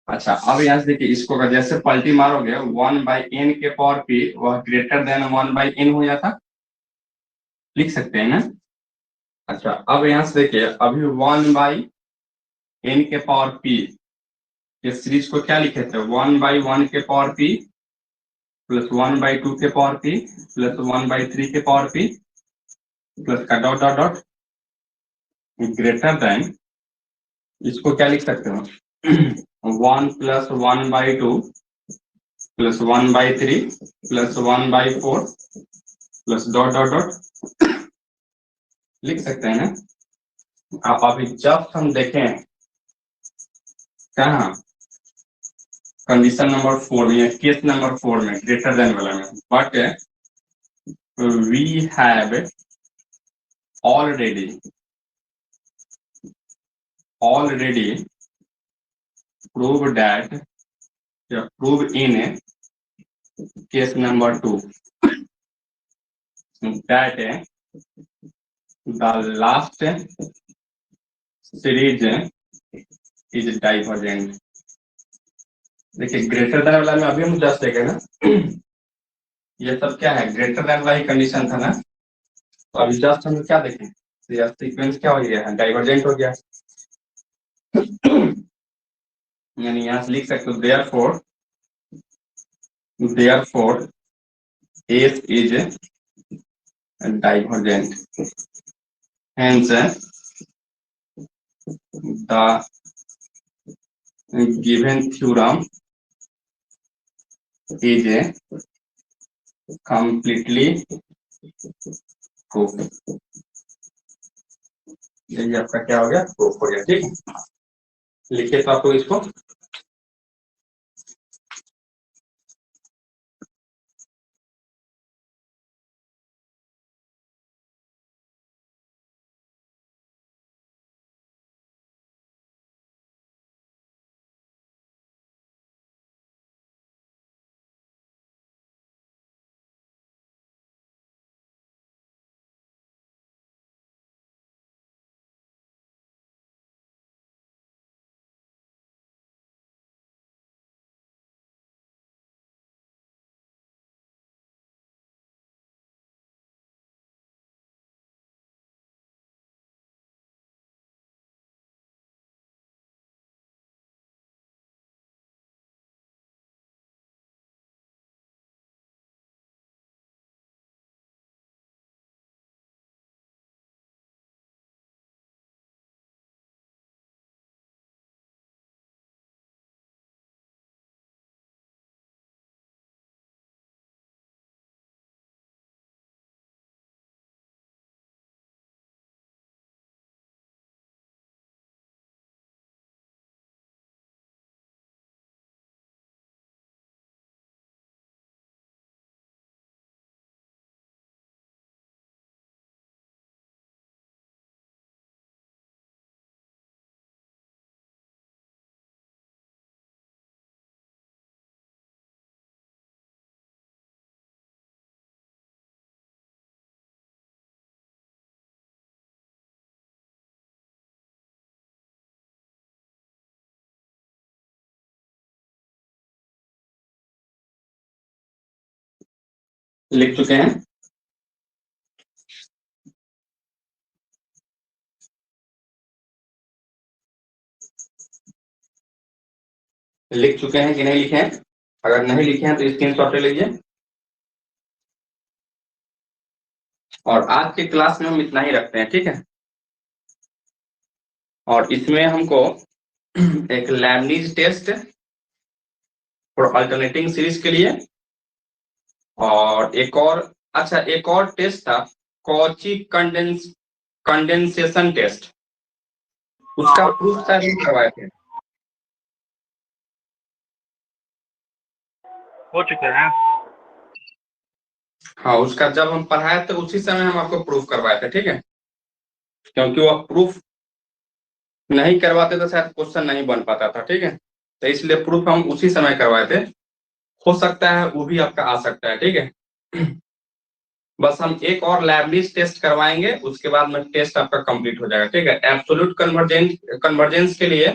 अच्छा, अब यहाँ से देखिए इसको अगर जैसे पलटी मारोगे 1/n के पावर p वह ग्रेटर देन 1/n हो जाता, लिख सकते हैं ना। अच्छा, अब यहाँ से देखिए अभी 1/n के पावर p इस सीरीज को क्या लिखे थे, 1/1 के पावर p प्लस 1/2 के पावर p प्लस 1/3 के पावर p प्लस का dot dot dot greater than, इसको क्या लिख सकते हो 1 plus 1/2 plus 1/3 plus 1/4 plus dot dot dot लिख सकते हैं ना। आप अभी जब हम देखें कहाँ कंडीशन नंबर 4 में, केस नंबर 4 में, ग्रेटर देन वाला में, but we have already prove that, prove in case number 2, that the last series is divergent. देखिए ग्रेटर देन वाला में अभी हम जस्ट देखे ना, ये सब क्या है, ग्रेटर देन वाला ही कंडीशन था ना, तो अभी जस्ट हम क्या देखें, ये सीक्वेंस क्या हो गया है, डाइवर्जेंट हो गया। यानी यहाँ से लिख सकते हो therefore S is divergent, hence the given theorem is completely proved। यही आपका क्या हो गया, प्रूफ हो गया। ठीक है, लिखिए तो आपको इसको, लिख चुके हैं। लिख चुके हैं कि नहीं लिखे हैं? अगर नहीं लिखे हैं तो स्क्रीनशॉट ले लीजिए। और आज के क्लास में हम इतना ही रखते हैं, ठीक है। और इसमें हमको एक लैमनीज टेस्ट और अल्टरनेटिंग सीरीज के लिए, और एक और टेस्ट था कॉची कंडेंसेशन टेस्ट, उसका प्रूफ शायद हम करवाए थे। हो चुके हैं। हाँ, उसका जब हम पढ़ाए थे उसी समय हम आपको प्रूफ करवाए थे, ठीक है। क्योंकि वो प्रूफ नहीं करवाते तो शायद क्वेश्चन नहीं बन पाता था, ठीक है। तो इसलिए प्रूफ हम उसी समय करवाए थे। हो सकता है वो भी आपका आ सकता है, ठीक है। बस हम एक और लैबलिस टेस्ट करवाएंगे, उसके बाद में टेस्ट आपका कंप्लीट हो जाएगा, ठीक है। एब्सोल्यूट कन्वर्जेंस के लिए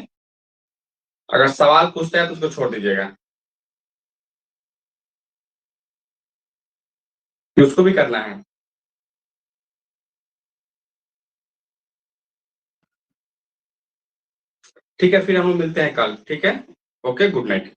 अगर सवाल पूछता है तो उसको छोड़ दीजिएगा, उसको भी करना है। ठीक है, फिर हम लोग मिलते हैं कल, ठीक है। Okay, good night.